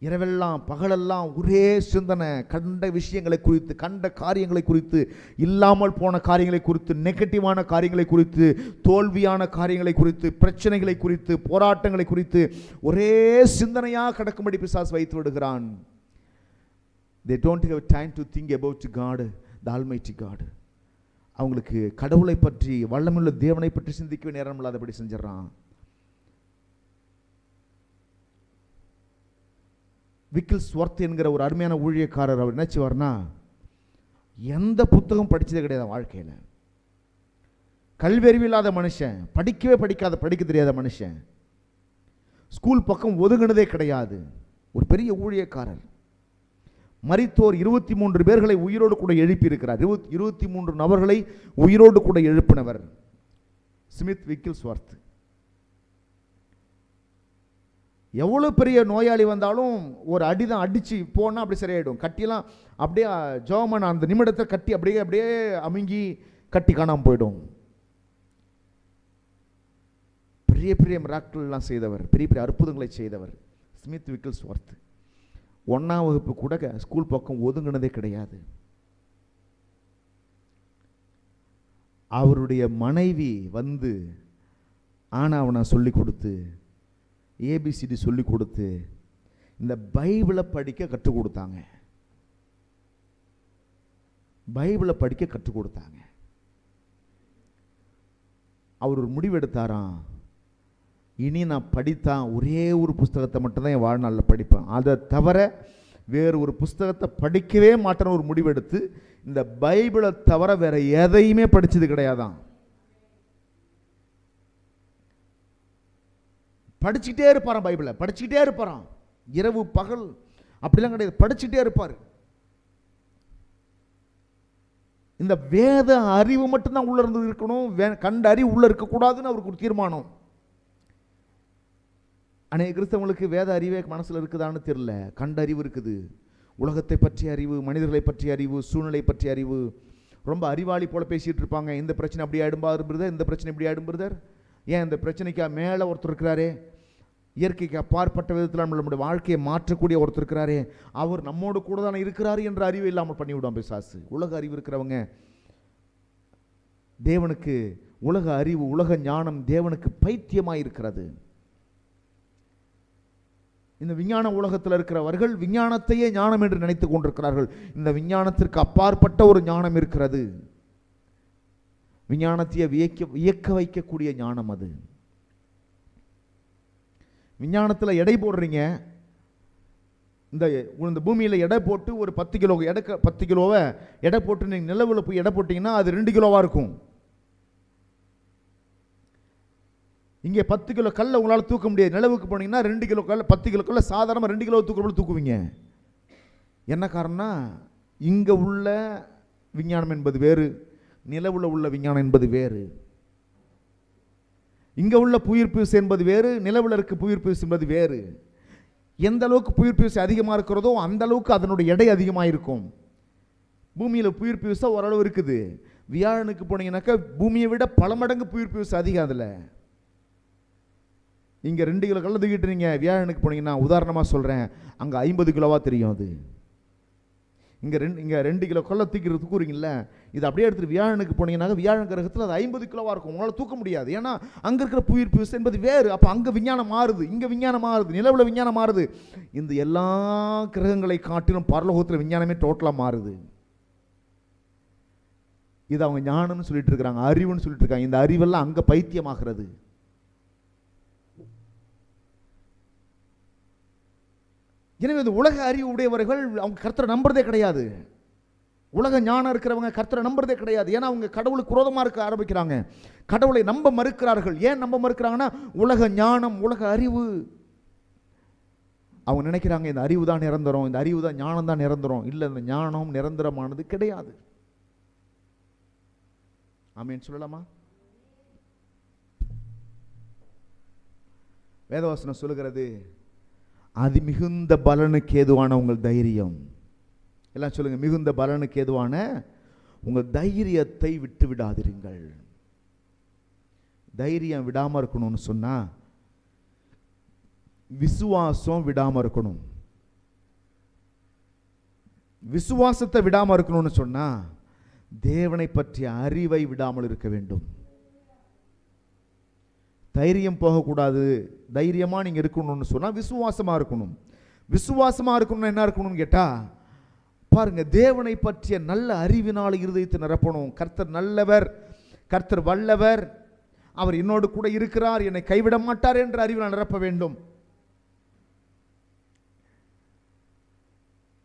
இரவெல்லாம் பகலெல்லாம் ஒரே சிந்தனை, கண்ட விஷயங்களை குறித்து, கண்ட காரியங்களை குறித்து, இல்லாமல் போன காரியங்களை குறித்து, நெகட்டிவான காரியங்களை குறித்து, தோல்வியான காரியங்களை குறித்து, பிரச்சனைகளை குறித்து, போராட்டங்களை குறித்து ஒரே சிந்தனையாக கடக்கும்படி பிசாசு வைத்து விடுகிறான். They don't have time to think about God, the Almighty God. அவங்களுக்கு கடவுளை பற்றி, வல்லமையுள்ள தேவனை பற்றி சிந்திக்கவே நேரம் இல்லாதபடி செஞ்சிடறான். விக்கில்ஸ்வொர்த் என்கிற ஒரு அருமையான ஊழியக்காரர், அவர் என்ன செய்வார்னா, எந்த புத்தகம் படித்ததே கிடையாது வாழ்க்கையில். கல்வியறிவு இல்லாத மனுஷன், படிக்க தெரியாத மனுஷன், ஸ்கூல் பக்கம் ஒதுங்கினதே கிடையாது. ஒரு பெரிய ஊழியக்காரர். மரித்தோர் 23 பேர்களை உயிரோடு கூட எழுப்பி இருக்கிறார். 23 நபர்களை உயிரோடு கூட எழுப்பினவர் ஸ்மித் விக்கில்ஸ்வொர்த். எவ்வளோ பெரிய நோயாளி வந்தாலும் ஒரு அடி தான் அடித்து போனால் அப்படி சரியாயிடும். கட்டியெல்லாம் அப்படியே ஜோமன் அந்த நிமிடத்தை கட்டி அப்படியே அமுங்கி கட்டி காணாமல் போயிடும். பெரிய பெரிய மிராக்கிள்லாம் செய்தவர், பெரிய பெரிய அற்புதங்களை செய்தவர் ஸ்மித் விக்கில்ஸ்வொர்த். 1ஆம் வகுப்பு கூட ஸ்கூல் பக்கம் ஒதுங்கினதே கிடையாது. அவருடைய மனைவி வந்து ஆனாவனா சொல்லி கொடுத்து, ஏபிசிடி சொல்லி கொடுத்து, இந்த பைபிளை படிக்க கற்றுக் கொடுத்தாங்க. பைபிளை படிக்க கற்றுக் கொடுத்தாங்க. அவர் ஒரு முடிவெடுத்தாராம், இனி நான் படித்தா ஒரே ஒரு புஸ்தகத்தை மட்டும்தான் என் வாழ்நாளில் படிப்பேன், அதை தவிர வேறு ஒரு புஸ்தகத்தை படிக்கவே மாட்டேன்னு ஒரு முடிவெடுத்து இந்த பைபிளை தவிர வேற எதையுமே படித்தது கிடையாதான். படிச்சுக்கிட்டே இருப்பாராம், பைபிளை படிச்சுக்கிட்டே இருப்பாராம், இரவு பகல் அப்படிலாம் கிடையாது, படிச்சுக்கிட்டே இருப்பார். இந்த வேத அறிவு மட்டும்தான் உள்ள இருந்து இருக்கணும், கண்ட அறிவு உள்ள இருக்கக்கூடாதுன்னு அவருக்கு ஒரு தீர்மானம். அநேக கிறிஸ்தவங்களுக்கு வேத அறிவே மனசில் இருக்குதான்னு தெரியல. கண்ட அறிவு இருக்குது, உலகத்தை பற்றிய அறிவு, மனிதர்களை பற்றிய அறிவு, சூழ்நிலை பற்றிய அறிவு. ரொம்ப அறிவாளி போல பேசிட்டு இருப்பாங்க. இந்த பிரச்சனை அப்படி ஆயிடும் பிரதர், இந்த பிரச்சனை இப்படி ஆயிடும் பிரதர். ஏன் இந்த பிரச்சனைக்கு மேலே ஒருத்தர் இருக்கிறாரே, இயற்கைக்கு அப்பாற்பட்ட விதத்தில் நம்மளுடைய வாழ்க்கையை மாற்றக்கூடிய ஒருத்தர் இருக்கிறாரே, அவர் நம்மோடு கூட தானே இருக்கிறாரு என்ற அறிவு இல்லாமல் பண்ணிவிடுவான் பிசாசு. உலக அறிவு இருக்கிறவங்க தேவனுக்கு, உலக அறிவு, உலக ஞானம் தேவனுக்கு பைத்தியமாய் இருக்கிறது. இந்த விஞ்ஞான உலகத்தில் இருக்கிறவர்கள் விஞ்ஞானத்தையே ஞானம் என்று நினைத்துக் கொண்டிருக்கிறார்கள். இந்த விஞ்ஞானத்திற்கு அப்பாற்பட்ட ஒரு ஞானம் இருக்கிறது. விஞ்ஞானத்தையே வியக்க வைக்கக்கூடிய ஞானம் அது. விஞ்ஞானத்தில் எடை போடுறீங்க, இந்த பூமியில் எடை போட்டு ஒரு 10 கிலோவை எடை போட்டு நீங்கள் நிலவில் போய் எடை போட்டிங்கன்னா அது 2 கிலோவாக இருக்கும். இங்கே 10 கிலோ கல்லை உங்களால் தூக்க முடியாது. நிலவுக்கு போனீங்கன்னா 2 கிலோ கல்ல, 10 கிலோ கல்ல சாதாரணமாக 2 கிலோ தூக்குவீங்க. என்ன காரணம்னா, இங்கே உள்ள விஞ்ஞானம் என்பது வேறு, நிலவுல உள்ள விஞ்ஞானம் என்பது வேறு. இங்கே உள்ள புவியீர்ப்பு விசை என்பது வேறு, நிலவில் இருக்க புவியீர்ப்பு விசை என்பது வேறு. எந்த அளவுக்கு புவியீர்ப்பு விசை அதிகமாக இருக்கிறதோ அந்த அளவுக்கு அதனுடைய எடை அதிகமாக இருக்கும். பூமியில் புவியீர்ப்பு விசை ஓரளவு இருக்குது. வியாழனுக்கு போனீங்கன்னாக்கா பூமியை விட பல மடங்கு புவியீர்ப்பு விசை அதிகம். அதில் இங்கே 2 கிலோ கல்ல தூக்கிட்டு நீங்கள் வியாழனுக்கு போனீங்கன்னா, உதாரணமாக சொல்கிறேன், அங்கே 50 கிலோவாக தெரியும். அது இங்கே 2 கிலோ கல்ல தூக்குறீங்கல்ல, இது அப்படியே எடுத்துகிட்டு வியாழனுக்கு போனீங்கன்னாக்க வியாழன் கிரகத்தில் அது 50 கிலோவாக இருக்கும். உங்களால் தூக்க முடியாது. ஏன்னா அங்கே இருக்கிற புவியீர்ப்பு விசை என்பது வேறு. அப்போ அங்கே விஞ்ஞானம் மாறுது, இங்கே விஞ்ஞானம் மாறுது, நிலவில் விஞ்ஞானம் மாறுது. இந்த எல்லா கிரகங்களை காட்டிலும் பரலோகத்தில் விஞ்ஞானமே டோட்டலாக மாறுது. இது அவங்க ஞானம்னு சொல்லிட்டு இருக்கிறாங்க, அறிவுன்னு சொல்லிட்டு இருக்காங்க. இந்த அறிவெல்லாம் அங்கே பைத்தியமாகிறது. எனவே இந்த உலக அறிவு உடையவர்கள் அவங்க கர்த்தரை நம்புறதே கிடையாது. உலக ஞானம் இருக்கிறவங்க கர்த்தரை நம்புறதே கிடையாது. ஏன்னா அவங்க கடவுளுக்கு விரோதமாக இருக்க ஆரம்பிக்கிறாங்க, கடவுளை நம்ப மறுக்கிறார்கள். ஏன் நம்ப மறுக்கிறாங்கன்னா, உலக ஞானம், உலக அறிவு. அவங்க நினைக்கிறாங்க இந்த அறிவு தான் நிரந்தரம், இந்த அறிவு தான், ஞானம் தான் நிரந்தரம். இல்லை, இந்த ஞானம் நிரந்தரமானது கிடையாது. ஆமென் சொல்லலாமா? வேதவசனம் சொல்லுகிறது, அது மிகுந்த பலனுக்கு ஏதுவான உங்கள் தைரியம். எல்லாம் சொல்லுங்க, மிகுந்த பலனுக்கு ஏதுவான உங்கள் தைரியத்தை விட்டு விடாதிருங்கள். தைரியம் விடாமல் இருக்கணும்னு சொன்னா விசுவாசம் விடாமல் இருக்கணும். விசுவாசத்தை விடாமல் இருக்கணும்னு சொன்னா தேவனை பற்றிய அறிவை விடாமல் இருக்க வேண்டும். தைரியம் போகக்கூடாது. தைரியமாக நீங்கள் இருக்கணும்னு சொன்னால் விசுவாசமாக இருக்கணும். விசுவாசமாக இருக்கணும்னா என்ன இருக்கணும்னு கேட்டால், பாருங்க, தேவனை பற்றிய நல்ல அறிவினால் இருதயத்தை நிரப்பணும். கர்த்தர் நல்லவர், கர்த்தர் வல்லவர், அவர் என்னோடு கூட இருக்கிறார், என்னை கைவிட மாட்டார் என்ற அறிவினால் நிரப்ப வேண்டும்.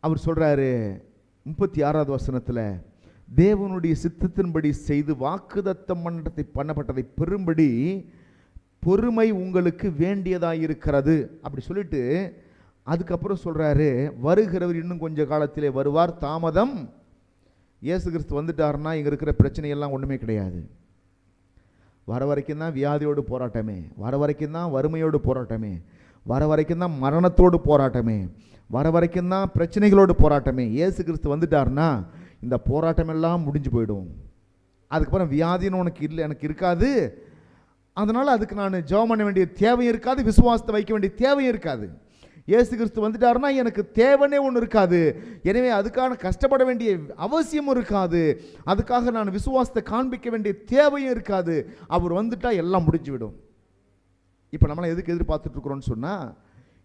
அவர் சொல்றாரு 36வது வசனத்தில், தேவனுடைய சித்தத்தின்படி செய்து வாக்குதத்தம் பண்ணப்பட்டதை பெறும்படி பொறுமை உங்களுக்கு வேண்டியதாயிருக்கிறது. அப்படி சொல்லிட்டு அதுக்கப்புறம் சொல்றாரு, வருகிறவர் இன்னும் கொஞ்ச காலத்திலே வருவார், தாமதம். இயேசு கிறிஸ்து வந்துட்டாருன்னா இங்கே இருக்கிற பிரச்சனையெல்லாம் ஒன்றுமே கிடையாது. வர வரைக்கும் தான் வியாதியோடு போராட்டமே, வர வரைக்கும் தான் வறுமையோடு போராட்டமே, வர வரைக்கும் தான் மரணத்தோடு போராட்டமே, வர வரைக்கும் தான் பிரச்சனைகளோடு போராட்டமே. இயேசு கிறிஸ்து வந்துட்டாருன்னா இந்த போராட்டம் எல்லாம் முடிஞ்சு போயிடும். அதுக்கப்புறம் வியாதின்னு உனக்கு இல்லை, எனக்கு இருக்காது. அதனால் அதுக்கு நான் ஜெபம் பண்ண வேண்டிய தேவையும் இருக்காது, விசுவாசத்தை வைக்க வேண்டிய தேவையும் இருக்காது. இயேசு கிறிஸ்து வந்துட்டாருன்னா எனக்கு தேவனே ஒன்று இருக்காது. எனவே அதுக்கான கஷ்டப்பட வேண்டிய அவசியமும் இருக்காது. அதுக்காக நான் விசுவாசத்தை காண்பிக்க வேண்டிய தேவையும் இருக்காது. அவர் வந்துட்டா எல்லாம் முடிஞ்சு விடும். இப்போ நம்மளாம் எதுக்கு எதிர்பார்த்துட்டு இருக்கிறோன்னு சொன்னால்,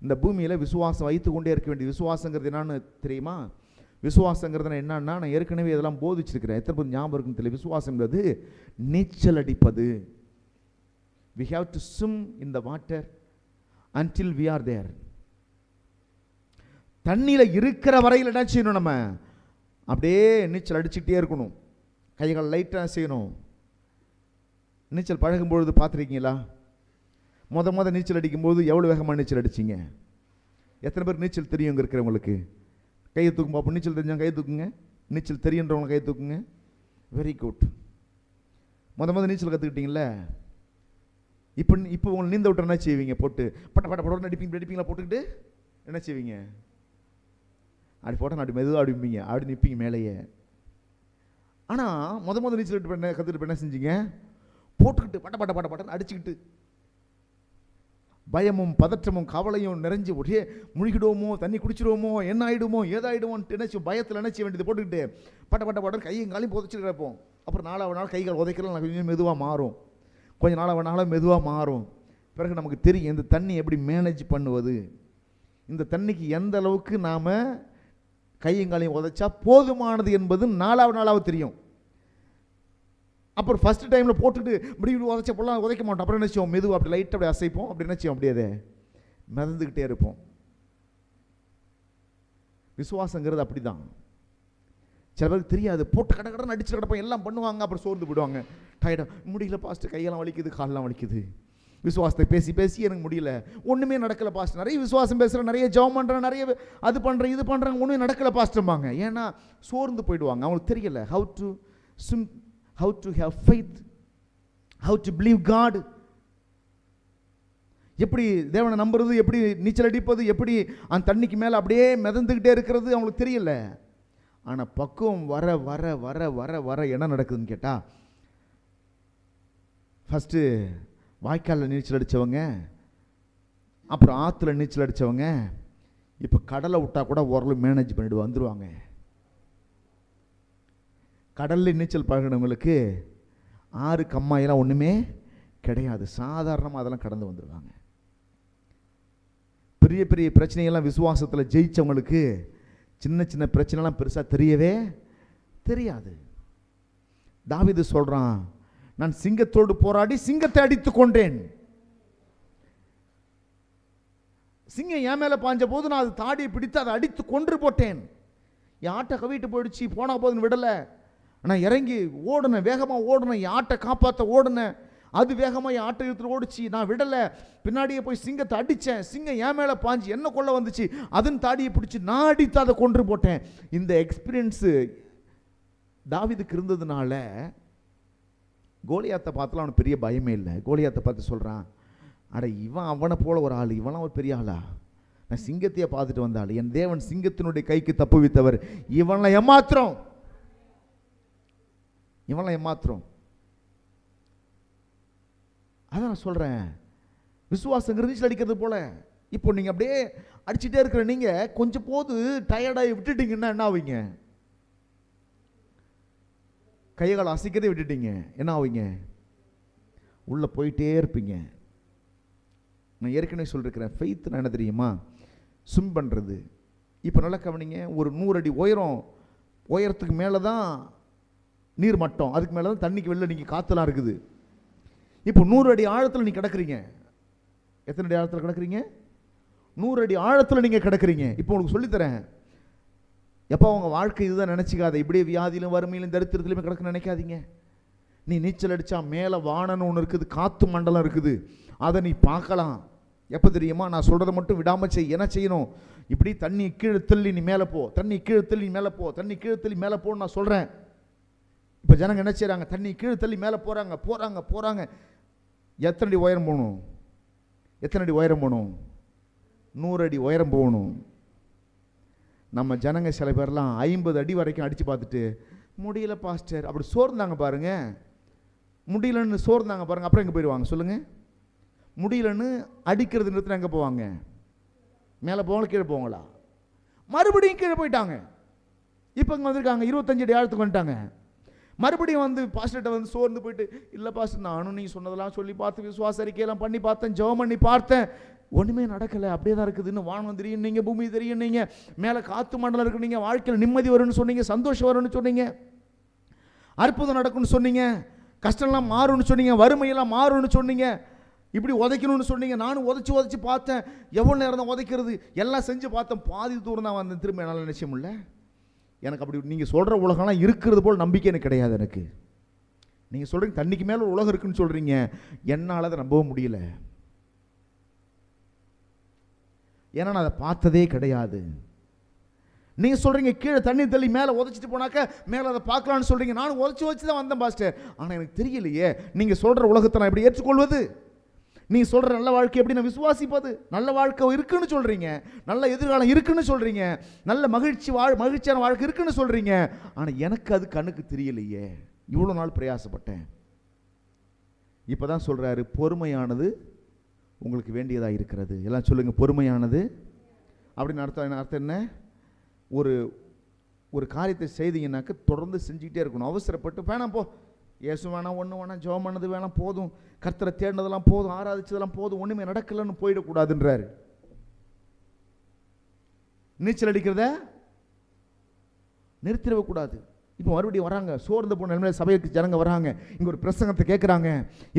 இந்த பூமியில் விசுவாசம் வைத்து கொண்டே இருக்க வேண்டிய. விசுவாசங்கிறது என்னன்னு தெரியுமா? விசுவாசங்கிறது என்னன்னா, நான் ஏற்கனவே இதெல்லாம் போதிச்சிருக்கிறேன். எத்தனை பேர் ஞாபகம் இருக்குன்னு தெரியல. விசுவாசங்கிறது நீச்சல் அடிப்பது. We have to swim in the water until we are there. தண்ணியில் இருக்கிற வரையில் என்ன செய்யணும்? நம்ம அப்படியே நீச்சல் அடிச்சுக்கிட்டே இருக்கணும். கைகள் லைட்டாக செய்யணும். நீச்சல் பழகும்பொழுது பார்த்துருக்கீங்களா? முத நீச்சல் அடிக்கும்போது எவ்வளோ வேகமாக நீச்சல் அடிச்சிங்க? எத்தனை பேர் நீச்சல் தெரியும் இருக்கிறவங்களுக்கு? கையை தூக்கும் பார்ப்போம். நீச்சல் தெரிஞ்சவங்க கையை தூக்குங்க. நீச்சல் தெரியுன்றவங்க கையை தூக்குங்க. Very good. முத நீச்சல் கற்றுக்கிட்டீங்களே, இப்போ உங்களை நீந்த விட்டு என்ன செய்வீங்க? போட்டு பட்ட பட்ட படம் நடிப்பீங்களா? போட்டுக்கிட்டு என்ன செய்வீங்க? அப்படி போட்டால் அப்படி மெதுவாக அடிப்பீங்க, அப்படி நிற்பீங்க மேலேயே. ஆனால் முத நீச்சல் கற்றுக்கிட்டு என்ன செஞ்சீங்க? போட்டுக்கிட்டு பட்ட பட்ட பட்ட பட்டன்னு அடிச்சுக்கிட்டு பயமும் பதற்றமும் கவலையும் நிறைஞ்சு ஒரே முழுகிடுவோமோ, தண்ணி குடிச்சிடுவோமோ, என்ன ஆகிடுமோ, ஏதாயிடுவோன்ட்டு என்ன செய்வோம்? பயத்தில் என்ன செய்ய வேண்டியது? போட்டுக்கிட்டு பட்ட பட்ட பட்டன் கையும் காலையும் புதைச்சிட்டு கிடப்போம். அப்புறம் நாளாக கை கால் உதைக்கலாம், கொஞ்சம் மெதுவாக மாறும், கொஞ்சம் நாளாக மெதுவாக மாறும். பிறகு நமக்கு தெரியும் இந்த தண்ணி எப்படி மேனேஜ் பண்ணுவது, இந்த தண்ணிக்கு எந்த அளவுக்கு நாம் கையங்காலையும் உதைச்சா போதுமானது என்பது நாளாவது தெரியும். அப்புறம் ஃபஸ்ட்டு டைமில் போட்டுட்டு இப்படி உதைச்சப்பெல்லாம் உதைக்க மாட்டோம். அப்புறம் என்ன செய்வோம்? மெதுவாக அப்படி லைட்டாக அப்படி அசைப்போம், அப்படி என்ன செய்வோம்? அப்படியே மிதந்துக்கிட்டே இருப்போம். விசுவாசங்கிறது அப்படி தான். சில பேருக்கு தெரியாது, போட்டு கடன்னு அடிச்சு கிடப்போம், எல்லாம் பண்ணுவாங்க, அப்புறம் சோர்ந்து போயிடுவாங்க. டயர்டாக முடியல பாஸ்ட்டு, கையெல்லாம் வலிக்குது, காலெல்லாம் வலிக்குது, விசுவாசத்தை பேசி எனக்கு முடியல, ஒன்றுமே நடக்கலை பாஸ்ட். நிறைய விசுவாசம் பேசுகிறேன், நிறைய ஜெபம் பண்ணுறேன், நிறைய அது பண்ணுறேன் இது பண்ணுறாங்க, ஒன்றுமே நடக்கலை பாஸ்ட்டும்பாங்க. ஏன்னா சோர்ந்து போயிடுவாங்க, அவங்களுக்கு தெரியல how to have faith, how to believe God. எப்படி தேவனை நம்புறது, எப்படி நீச்சல் அடிப்பது, எப்படி அந்த தண்ணிக்கு மேலே அப்படியே மிதந்துக்கிட்டே இருக்கிறது அவங்களுக்கு தெரியல. ஆனால் பக்குவம் வர வர வர வர வர என்ன நடக்குதுன்னு கேட்டால், ஃபஸ்ட்டு வாய்க்காலில் நீச்சல் அடித்தவங்க, அப்புறம் ஆற்றுல நீச்சல் அடித்தவங்க, இப்போ கடலை விட்டால் கூட ஓரளவு மேனேஜ் பண்ணிட்டு வந்துடுவாங்க. கடலில் நீச்சல் பழகினவங்களுக்கு ஆறு கம்மாயெல்லாம் ஒன்றுமே கிடையாது, சாதாரணமாக அதெல்லாம் கடந்து வந்துடுவாங்க. பெரிய பெரிய பிரச்சனையெல்லாம் விசுவாசத்தில் ஜெயித்தவங்களுக்கு சின்ன சின்ன பிரச்சனைலாம் பெருசாக தெரியவே தெரியாது. தாவீது சொல்கிறான், நான் சிங்கத்தோடு போராடி சிங்கத்தை அடித்து கொண்டேன். சிங்கம் என் மேலே பாஞ்ச போது நான் அது தாடியை பிடித்து அதை அடித்து கொன்று போட்டேன். என் ஆட்டை கவிட்டு போயிடுச்சு, போனா போதுன்னு விடலை, நான் இறங்கி ஓடுனேன், வேகமாக ஓடுனேன், என் ஆட்டை காப்பாற்ற ஓடுனேன், அது வேகமாக என் ஆட்டை எடுத்துட்டு ஓடிச்சு, நான் விடலை, பின்னாடியே போய் சிங்கத்தை அடித்தேன், சிங்கம் என் மேலே பாஞ்சு என்ன கொள்ள வந்துச்சு, அதன் தாடியை பிடிச்சி நான் அடித்து அதை கொன்று போட்டேன். இந்த எக்ஸ்பீரியன்ஸு தாவீதுக்கு இருந்ததுனால கோலியாத்தை பார்த்துலாம் அவனுக்கு பெரிய பயமே இல்லை. கோலியாத்தை பார்த்து சொல்கிறான், அட இவன் அவனை போல ஒரு ஆள், இவனாம் ஒரு பெரிய ஆளா, நான் சிங்கத்தையே பார்த்துட்டு வந்தாள், என் தேவன் சிங்கத்தினுடைய கைக்கு தப்புவித்தவர், இவனை ஏமாத்திரம் அதான் நான் சொல்கிறேன். விசுவாசங்கிறது நீச்சல் அடிக்கிறது போல. இப்போ நீங்கள் அப்படியே அடிச்சுட்டே இருக்கிற நீங்கள் கொஞ்சம் போது டயர்டாகி விட்டுட்டீங்கன்னா என்ன ஆவீங்க? கைகால அசைக்கதே விட்டுட்டீங்க, என்ன ஆவீங்க? உள்ளே போயிட்டே இருப்பீங்க. நான் ஏற்கனவே சொல்லியிருக்கிறேன், ஃபெய்த்னா என்ன தெரியுமா? ஸ்விம் பண்ணுறது. இப்போ நல்லா கவனிங்க, ஒரு 100 அடி உயரத்துக்கு மேலே தான் நீர் மட்டம், அதுக்கு மேலே தான் தண்ணிக்கு வெளில நீங்கள் காற்றுலாம் இருக்குது. இப்போ 100 அடி ஆழத்தில் நீங்கள் கிடக்குறீங்க. எத்தனை அடி ஆழத்தில் கிடக்குறீங்க? 100 அடி ஆழத்தில் நீங்கள் கிடக்குறீங்க. இப்போ உங்களுக்கு சொல்லித்தரேன், எப்போ அவங்க வாழ்க்கை இதுதான் நினச்சிக்காத, இப்படியே வியாதியிலும் வறுமையிலும் தரித்திரத்திலுமே கிடக்கு நினைக்காதீங்க. நீ நீச்சல் அடித்தா மேலே வானன்னு ஒன்று இருக்குது, காற்று மண்டலம் இருக்குது, அதை நீ பார்க்கலாம். எப்போ தெரியுமா? நான் சொல்கிறத மட்டும் விடாமல் செய். என்ன செய்யணும்? இப்படி தண்ணி கீழே தள்ளி நீ மேலே போ, தண்ணி கீழே தள்ளி மேலே போ, தண்ணி கீழே தள்ளி மேலே போன்னு நான் சொல்கிறேன். இப்போ ஜனங்க என்ன செய்கிறாங்க? தண்ணி கீழே தள்ளி மேலே போகிறாங்க. எத்தனை அடி உயரம் போகணும்? 100 அடி உயரம் போகணும். நம்ம ஜனங்க சில பேர்லாம் 50 அடி வரைக்கும் அடித்து பார்த்துட்டு முடியல பாஸ்டர் அப்படி சோர்ந்தாங்க பாருங்க. முடியலன்னு சோர்ந்தாங்க பாருங்க, அப்புறம் எங்கே போயிடுவாங்க சொல்லுங்கள்? முடியலன்னு அடிக்கிறது நிறுத்தினா எங்கே போவாங்க? மேலே போவாங்க, கீழே போவாங்களா? மறுபடியும் கீழே போயிட்டாங்க. இப்போ இங்கே வந்திருக்காங்க, 25 அடி ஆழத்துக்கு வந்துட்டாங்க. மறுபடியும் வந்து பாஸ்டர்கிட்ட வந்து சோர்ந்து போயிட்டு, இல்லை பாஸ்டர் நானும் நீங்கள் சொன்னதெல்லாம் சொல்லி பார்த்து விசுவாச அறிக்கையெல்லாம் பண்ணி பார்த்தேன், ஜெபம் பண்ணி பார்த்தேன், ஒன்றுமே நடக்கலை, அப்படியே தான் இருக்குதுன்னு. வானம் தெரியும் நீங்கள், பூமி தெரியும் நீங்கள், மேலே காற்று மண்டலம் இருக்கு, நீங்கள் வாழ்க்கையில் நிம்மதி வரும்னு சொன்னீங்க, சந்தோஷம் வரும்னு சொன்னீங்க, அற்புதம் நடக்கும்னு சொன்னீங்க, கஷ்டம்லாம் மாறும்னு சொன்னீங்க, வறுமையெல்லாம் மாறும்னு சொன்னீங்க, இப்படி உதைக்கணும்னு சொன்னீங்க. நானும் உதைச்சி பார்த்தேன், எவ்வளோ நேரம் தான் உதைக்கிறது, எல்லாம் செஞ்சு பார்த்தேன், பாதி தூரம் தான் வந்தேன், திரும்ப என்னால் நிச்சயம் இல்லை. எனக்கு அப்படி நீங்கள் சொல்கிற உலகம்லாம் இருக்கிறது போல் நம்பிக்கை எனக்கு கிடையாது. எனக்கு நீங்கள் சொல்கிறீங்க தண்ணிக்கு மேலே ஒரு உலகம் இருக்குன்னு சொல்கிறீங்க, என்னால் அதை நம்பவும் முடியல. ஏன்னா நான் அதை பார்த்ததே கிடையாது. நீங்க சொல்றீங்க கீழே தண்ணி தள்ளி மேலே உதச்சிட்டு போனாக்க மேலே அதை பார்க்கலான்னு சொல்றீங்க. நானும் உதச்சி தான் வந்தேன் பாஸ்டர், ஆனால் எனக்கு தெரியலையே நீங்க சொல்ற உலகத்தை நான் எப்படி ஏற்றுக்கொள்வது, நீங்க சொல்ற நல்ல வாழ்க்கை எப்படி நான் விசுவாசிப்பது. நல்ல வாழ்க்கை இருக்குன்னு சொல்றீங்க, நல்ல எதிர்காலம் இருக்குன்னு சொல்றீங்க, நல்ல மகிழ்ச்சியான வாழ்க்கை இருக்குன்னு சொல்றீங்க, ஆனால் எனக்கு அது கண்ணுக்கு தெரியலையே. இவ்வளோ நாள் பிரயாசப்பட்டேன். இப்போதான் சொல்றாரு, பொறுமையானது உங்களுக்கு வேண்டியதாக இருக்கிறது. எல்லாம் சொல்லுங்க, பொறுமையானது அப்படின்னு அர்த்தம் என்ன? ஒரு காரியத்தை செய்தீங்கன்னாக்க தொடர்ந்து செஞ்சுக்கிட்டே இருக்கணும். அவசரப்பட்டு வேணாம் போ, இயேசு வேணாம், ஒன்று வேணாம், ஜெபம் பண்ணது வேணாம், போதும், கர்த்தரை தேடினதெல்லாம் போதும், ஆராதிச்சதெல்லாம் போதும், ஒன்றுமே நடக்கலன்னு போயிடக்கூடாதுன்றாரு. நீச்சல் அடிக்கிறத நிறுத்திடவே கூடாது. இப்போ மறுபடியும் வராங்க, சோர்ந்து போன நிலைமையில சபைக்கு ஜனங்க வராங்க, இங்கே ஒரு பிரசங்கத்தை கேட்குறாங்க.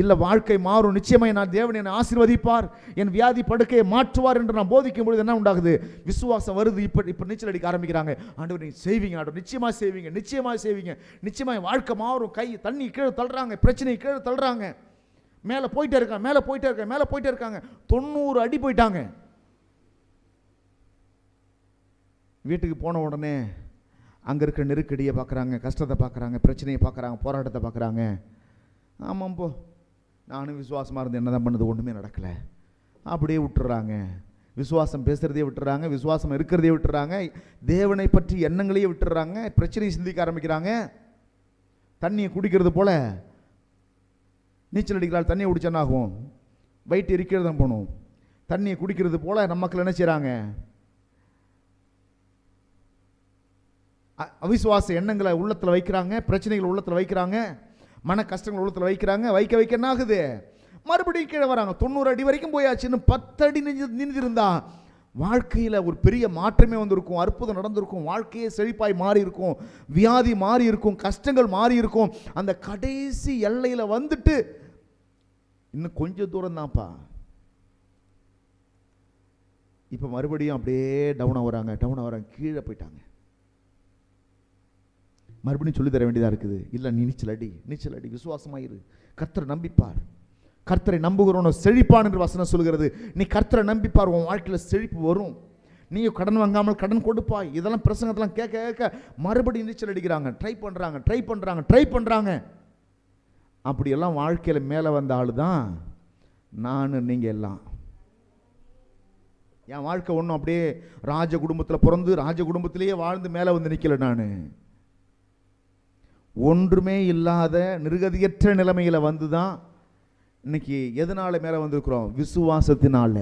இல்லை வாழ்க்கை மாறும், நிச்சயமாக நான் தேவன் என்னை ஆசீர்வதிப்பார், என் வியாதி படுக்கையை மாற்றுவார் என்று நான் போதிக்கும் பொழுது என்ன உண்டாகுது? விசுவாசம் வருது. இப்போ நீச்சல் அடிக்க ஆரம்பிக்கிறாங்க. ஆண்டவர் நீங்கள் செய்வீங்க, ஆண்டவர் நிச்சயமாக செய்வீங்க, நிச்சயமாக செய்வீங்க, நிச்சயமாக வாழ்க்கை மாறும். கை தண்ணி கீழே தள்ளுறாங்க, பிரச்சனையை கீழே தள்ளுறாங்க, மேலே போயிட்டே இருக்காங்க, மேலே போயிட்டே இருக்காங்க, மேலே போயிட்டே இருக்காங்க. 90 அடி போயிட்டாங்க. வீட்டுக்கு போன உடனே அங்கே இருக்கிற நெருக்கடியை பார்க்குறாங்க, கஷ்டத்தை பார்க்குறாங்க, பிரச்சனையை பார்க்குறாங்க, போராட்டத்தை பார்க்குறாங்க. ஆமாம் போ, நானும் விசுவாசமாக இருந்து என்ன தான் பண்ணது, ஒன்றுமே நடக்கலை, அப்படியே விட்டுறாங்க. விசுவாசம் பேசுகிறதே விட்டுறாங்க, விசுவாசம் இருக்கிறதே விட்டுறாங்க, தேவனை பற்றி எண்ணங்களையே விட்டுறாங்க, பிரச்சனையை சிந்திக்க ஆரம்பிக்கிறாங்க. தண்ணியை குடிக்கிறது போல நீச்சல் அடிக்கிறாள், தண்ணியை குடிச்சானாகும், வயிற்று இருக்கிறது தான் போகணும். தண்ணியை குடிக்கிறது போல நம்ம மக்கள் என்ன செய்கிறாங்க? அவிசுவாச எண்ணங்களை உள்ளத்தில் வைக்கிறாங்க, பிரச்சனைகள் உள்ளத்தில் வைக்கிறாங்க, மன கஷ்டங்கள் உள்ளத்தில் வைக்கிறாங்க. வைக்க என்ன ஆகுது? மறுபடியும் கீழே வராங்க. 90 அடி வரைக்கும் போயாச்சு. இன்னும் 10 அடி நின்றுருந்தா வாழ்க்கையில் ஒரு பெரிய மாற்றமே வந்திருக்கும், அற்புதம் நடந்திருக்கும், வாழ்க்கையே செழிப்பாய் மாறி இருக்கும், வியாதி மாறி இருக்கும், கஷ்டங்கள் மாறி இருக்கும். அந்த கடைசி எல்லையில் வந்துட்டு இன்னும் கொஞ்சம் தூரம் தான்ப்பா. இப்போ மறுபடியும் அப்படியே டவுனாக வராங்க, கீழே போயிட்டாங்க. மறுபடியும் சொல்லி தர வேண்டியதாக இருக்குது. இல்லை, நீ நீச்சல் அடி, விசுவாசமாயிரு, கர்த்தரை நம்பிப்பார், கர்த்தரை நம்புகிறவனோ செழிப்பான் என்று வசனம் சொல்கிறது. நீ கர்த்தரை நம்பிப்பார், உன் வாழ்க்கையில் செழிப்பு வரும். நீயும் கடன் வாங்காமல் கடன் கொடுப்பாய். இதெல்லாம் பிரசங்கத்தெல்லாம் கேட்க மறுபடியும் நீச்சல் அடிக்கிறாங்க, ட்ரை பண்ணுறாங்க. அப்படியெல்லாம் வாழ்க்கையில் மேலே வந்த ஆள் தான் நான், நீங்கள் எல்லாம். என் வாழ்க்கை ஒன்றும் அப்படியே ராஜ குடும்பத்தில் பிறந்து ராஜ குடும்பத்திலேயே வாழ்ந்து மேலே வந்து நிற்கல. நான் ஒன்றுமே இல்லாத நிர்கதியற்ற நிலைமையில் வந்து தான் இன்னைக்கு எதனால மேலே வந்திருக்கிறோம்? விசுவாசத்தினால.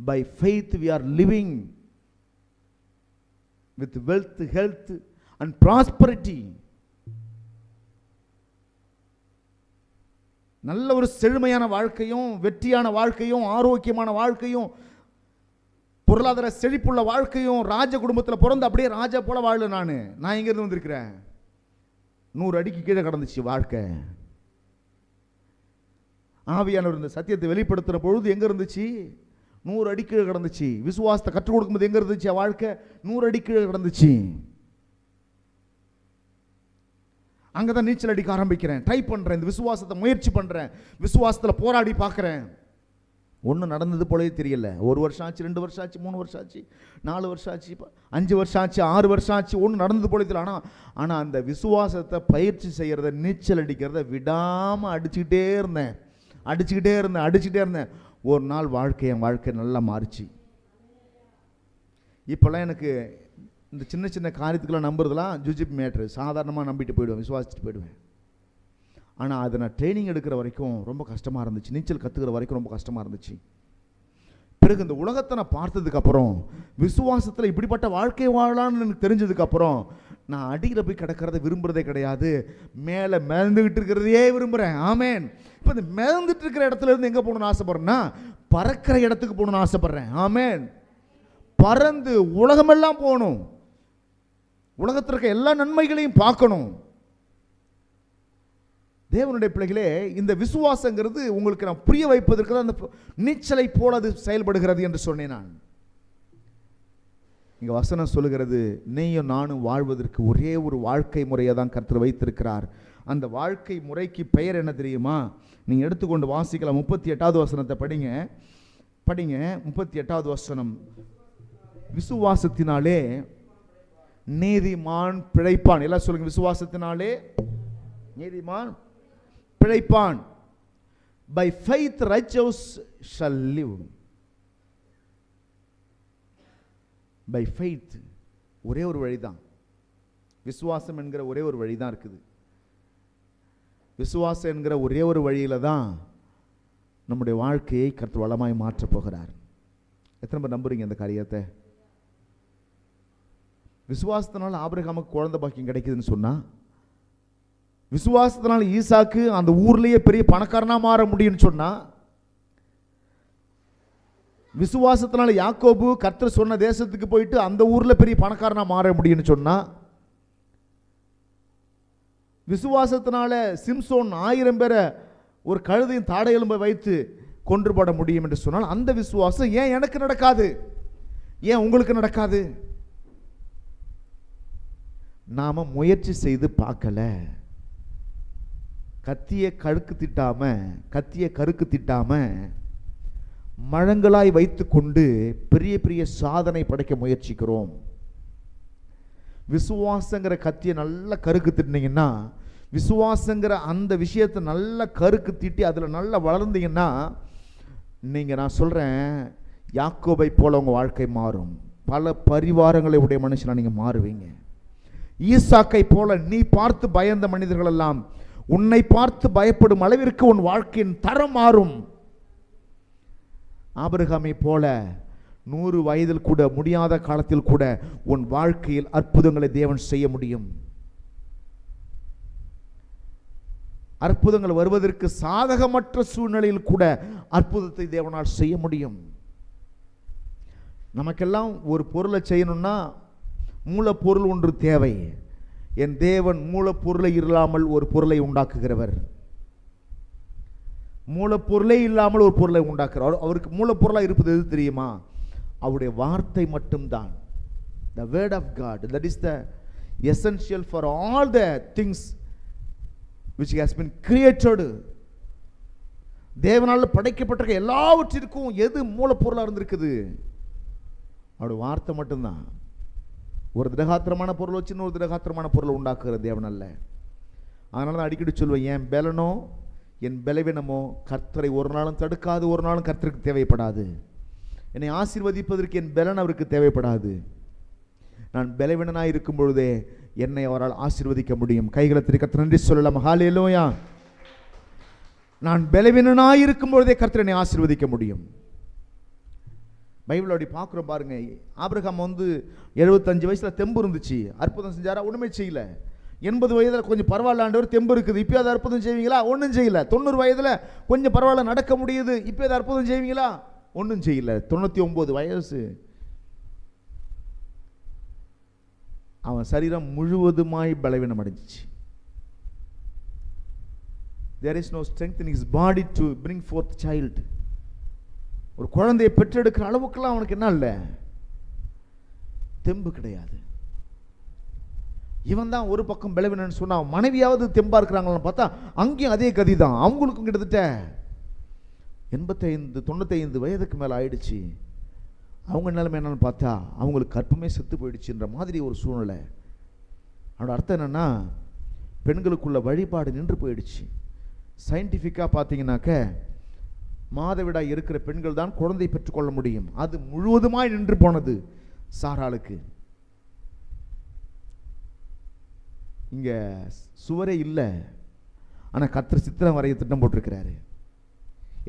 By faith we are living with wealth, health and prosperity. நல்ல ஒரு செழுமையான வாழ்க்கையும், வெற்றியான வாழ்க்கையும், ஆரோக்கியமான வாழ்க்கையும், பொருளாதார செழிப்புள்ள வாழ்க்கையும், ராஜ குடும்பத்தில் பிறந்து அப்படியே ராஜா போல வாழல. நான் எங்கேருந்து வந்திருக்கிறேன்? 100 அடிக்கு கீழே கடந்துச்சு வாழ்க்கை. ஆவியானவர் இந்த சத்தியத்தை வெளிப்படுத்துகிற பொழுது எங்கே இருந்துச்சு? 100 அடி கீழே கடந்துச்சு. விசுவாசத்தை கற்றுக் கொடுக்கும்போது எங்கே இருந்துச்சு வாழ்க்கை? 100 அடி கீழே கடந்துச்சு. அங்கே தான் நீச்சல் அடிக்க ஆரம்பிக்கிறேன், ட்ரை பண்ணுறேன், இந்த விசுவாசத்தை முயற்சி பண்ணுறேன், விசுவாசத்தில் போராடி பார்க்குறேன். ஒன்றும் நடந்தது போலவே தெரியல. 1 வருஷம் ஆச்சு, 2 வருஷம் ஆச்சு, 3 வருஷம் ஆச்சு, 4 வருஷம் ஆச்சு, 5 வருஷம் ஆச்சு, 6 வருஷம் ஆச்சு, ஒன்றும் நடந்தது போல தெரியல. ஆனால் அந்த விசுவாசத்தை பயிற்சி செய்கிறத, நீச்சல் அடிக்கிறத விடாமல் அடிச்சுக்கிட்டே இருந்தேன். ஒரு நாள் என் வாழ்க்கை நல்லா மாறிச்சு. இப்போல்லாம் எனக்கு இந்த சின்ன காரியத்துக்கெல்லாம் நம்புறதுலாம் ஜுஜிப் மேட்ரு, சாதாரணமாக நம்பிட்டு போயிடுவேன், விசுவாசிட்டு போயிடுவேன். ஆனால் அதை நான் ட்ரைனிங் எடுக்கிற வரைக்கும் ரொம்ப கஷ்டமாக இருந்துச்சு, நீச்சல் கற்றுக்கிற வரைக்கும் ரொம்ப கஷ்டமாக இருந்துச்சு. பிறகு இந்த உலகத்தை நான் பார்த்ததுக்கப்புறம், விசுவாசத்தில் இப்படிப்பட்ட வாழ்க்கை வாழலான்னு எனக்கு தெரிஞ்சதுக்கப்புறம், நான் அடியில் போய் கிடக்கிறத விரும்புகிறதே கிடையாது, மேலே மிதந்துக்கிட்டு இருக்கிறதையே விரும்புகிறேன். ஆமேன். இப்போ இந்த மிதந்துட்டு இருக்கிற இடத்துல இருந்து எங்கே போகணும்னு ஆசைப்பட்றேன்னா, பறக்கிற இடத்துக்கு போகணும்னு ஆசைப்பட்றேன். ஆமேன். பறந்து உலகமெல்லாம் போகணும், உலகத்தில் இருக்க எல்லா நன்மைகளையும் பார்க்கணும். தேவனுடைய பிள்ளைகளே, இந்த விசுவாசங்கிறது உங்களுக்கு நான் புரிய வைப்பதற்கு தான் அந்த நீச்சலை போல அது செயல்படுகிறது என்று சொன்னேன். நான் இங்க வசனம் சொல்லுகிறது, நீயும் நானும் வாழ்வதற்கு ஒரே ஒரு வாழ்க்கை முறையை தான் கர்த்தர் வைத்திருக்கிறார். அந்த வாழ்க்கை முறைக்கு பெயர் என்ன தெரியுமா? நீங்க எடுத்துக்கொண்டு வாசிக்கலாம். 38வது வசனத்தை படிங்க. 38வது வசனம். விசுவாசத்தினாலே நீதிமான் பிழைப்பான். எல்லாம் சொல்லுங்க, விசுவாசத்தினாலே நீதிமான் பிழைப்பான். By faith righteous shall live. By faith, ஒரே ஒரு வழிதான், விசுவாசம் என்கிற ஒரே ஒரு வழிதான் இருக்குது. விசுவாசம் என்கிற ஒரே ஒரு வழியில தான் நம்முடைய வாழ்க்கையை கர்த்தர் வளமாய் மாற்றப் போகிறார். எத்தனை பேர் நம்புறீங்க இந்த காரியத்தை? விசுவாசத்தினால ஆபிரகாமுக்கு குழந்தை பாக்கியம் கிடைக்குதுன்னு சொன்னா, விசுவாசத்தினால ஈசாக்கு அந்த ஊர்லயே பெரிய பணக்காரனா மாற முடியும்னு சொன்னா, விசுவாசத்தினால யாக்கோபு கர்த்தர் சொன்ன தேசத்துக்கு போயிட்டு அந்த ஊர்ல பெரிய பணக்காரனா மாற முடியும்னு சொன்னா, விசுவாசத்தினால சிம்சோன் 1000 பேரை ஒரு கழுதையின் தாடை எலும்பை வைத்து கொன்று போட முடியும் என்று சொன்னால், அந்த விசுவாசம் ஏன் எனக்கு நடக்காது? ஏன் உங்களுக்கு நடக்காது? நாம முயற்சி செய்து பார்க்கல. கத்தியை கருக்கு திட்டாம மழங்களாய் வைத்து கொண்டு பெரிய பெரிய சாதனை படைக்க முயற்சிக்கிறோம். விசுவாசங்கிற கத்தியை நல்லா கருக்கு திட்டினீங்கன்னா, விசுவாசங்கிற அந்த விஷயத்தை நல்லா கருக்கு திட்டி அதில் நல்லா வளர்ந்தீங்கன்னா, நீங்கள் நான் சொல்கிறேன், யாக்கோபை போல உங்கள் வாழ்க்கை மாறும். பல பரிவாரங்களை உடைய மனுஷனா நீங்கள் மாறுவீங்க. ஈசாக்கை போல நீ பார்த்து பயந்த மனிதர்கள் எல்லாம் உன்னை பார்த்து பயப்படும் அளவிற்கு உன் வாழ்க்கையின் தரம் மாறும். ஆபிரகாமை போல 100 வயதில் கூட முடியாத காலத்தில் கூட உன் வாழ்க்கையில் அற்புதங்களை தேவன் செய்ய முடியும். அற்புதங்கள் வருவதற்கு சாதகமற்ற சூழ்நிலையில் கூட அற்புதத்தை தேவனால் செய்ய முடியும். நமக்கெல்லாம் ஒரு பொருளை செய்யணும்னா மூலப்பொருள் ஒன்று தேவை. என் தேவன் மூலப்பொருளை இல்லாமல் ஒரு பொருளை உண்டாக்குகிறவர். மூலப்பொருளே இல்லாமல் ஒரு பொருளை உண்டாக்குறார். அவருக்கு மூலப்பொருளாக இருப்பது எது தெரியுமா? அவருடைய வார்த்தை மட்டும்தான். The word of God, that is the essential for all the things which has been created. தேவனால் படைக்கப்பட்ட எல்லாவற்றிற்கும் எது மூலப்பொருளாக இருந்திருக்குது? அவருடைய வார்த்தை மட்டும்தான். ஒரு திடகாத்திரமான பொருள் வச்சு இன்னொரு திடகாத்திரமான பொருளை உண்டாக்குற தேவன் அல்ல. அதனால தான் அடிக்கடி சொல்லுவேன், என் பலனோ என் பலவீனமோ கர்த்தரை ஒரு நாளும் தடுக்காது, ஒரு நாளும் கர்த்தருக்கு தேவைப்படாது. என்னை ஆசீர்வதிப்பதற்கு என் பலன் அவருக்கு தேவைப்படாது. நான் பலவீனனாய் இருக்கும் பொழுதே என்னை அவரால் ஆசீர்வதிக்க முடியும். கைகளை தட்டி கர்த்தர் நன்றி சொல்லலாம். ஹல்லேலூயா. நான் பலவீனனாய் இருக்கும் பொழுதே கர்த்தர் என்னை ஆசீர்வதிக்க முடியும். பைபிள் அப்படி பார்க்குறோம் பாருங்க. ஆபிரகாம் 75 வயசுல தெம்பு இருந்துச்சு, அற்புதம் செஞ்சாரா? ஒன்றுமே செய்யல. 80 வயதில் கொஞ்சம் பரவாயில்ல, ஆண்டவர் தெம்பு இருக்குது, இப்போ அதை அற்புதம் செய்வீங்களா? ஒன்றும் செய்யல. 90 வயதில் கொஞ்சம் பரவாயில்ல, நடக்க முடியுது, இப்போ அதை அற்புதம் செய்வீங்களா? ஒன்றும் செய்யல. 99 வயசு அவன் சரீரம் முழுவதுமாய் பலவீனம் அடைஞ்சிச்சு. There is no strength in his body to bring forth child. ஒரு குழந்தையை பெற்றெடுக்கிற அளவுக்குலாம் அவனுக்கு என்ன இல்லை, தெம்பு கிடையாது. இவன் தான் ஒரு பக்கம் பலவீனன்னு சொன்னா, மனைவியாவது தெம்பா இருக்கிறாங்கன்னு பார்த்தா அங்கேயும் அதே கதி தான். அவங்களுக்கும் கிட்டத்தட்ட 85-95 வயதுக்கு மேலே ஆயிடுச்சு. அவங்க நிலைமை என்னன்னு பார்த்தா அவங்களுக்கு கற்பமே செத்து போயிடுச்சுன்ற மாதிரி ஒரு சூழ்நிலை. அதோட அர்த்தம் என்னன்னா, பெண்களுக்குள்ள வழிபாடு நின்று போயிடுச்சு. சயின்டிஃபிக்காக பார்த்தீங்கன்னாக்க மாதவிடாய் இருக்கிற பெண்கள் தான் குழந்தை பெற்றுக்கொள்ள முடியும். அது முழுவதுமாய் நின்று போனது சாராளுக்கு. இங்க சுவரே இல்லை, ஆனால் கர்த்தர் சித்திரம் வரைய திட்டம் போட்டிருக்கிறாரு.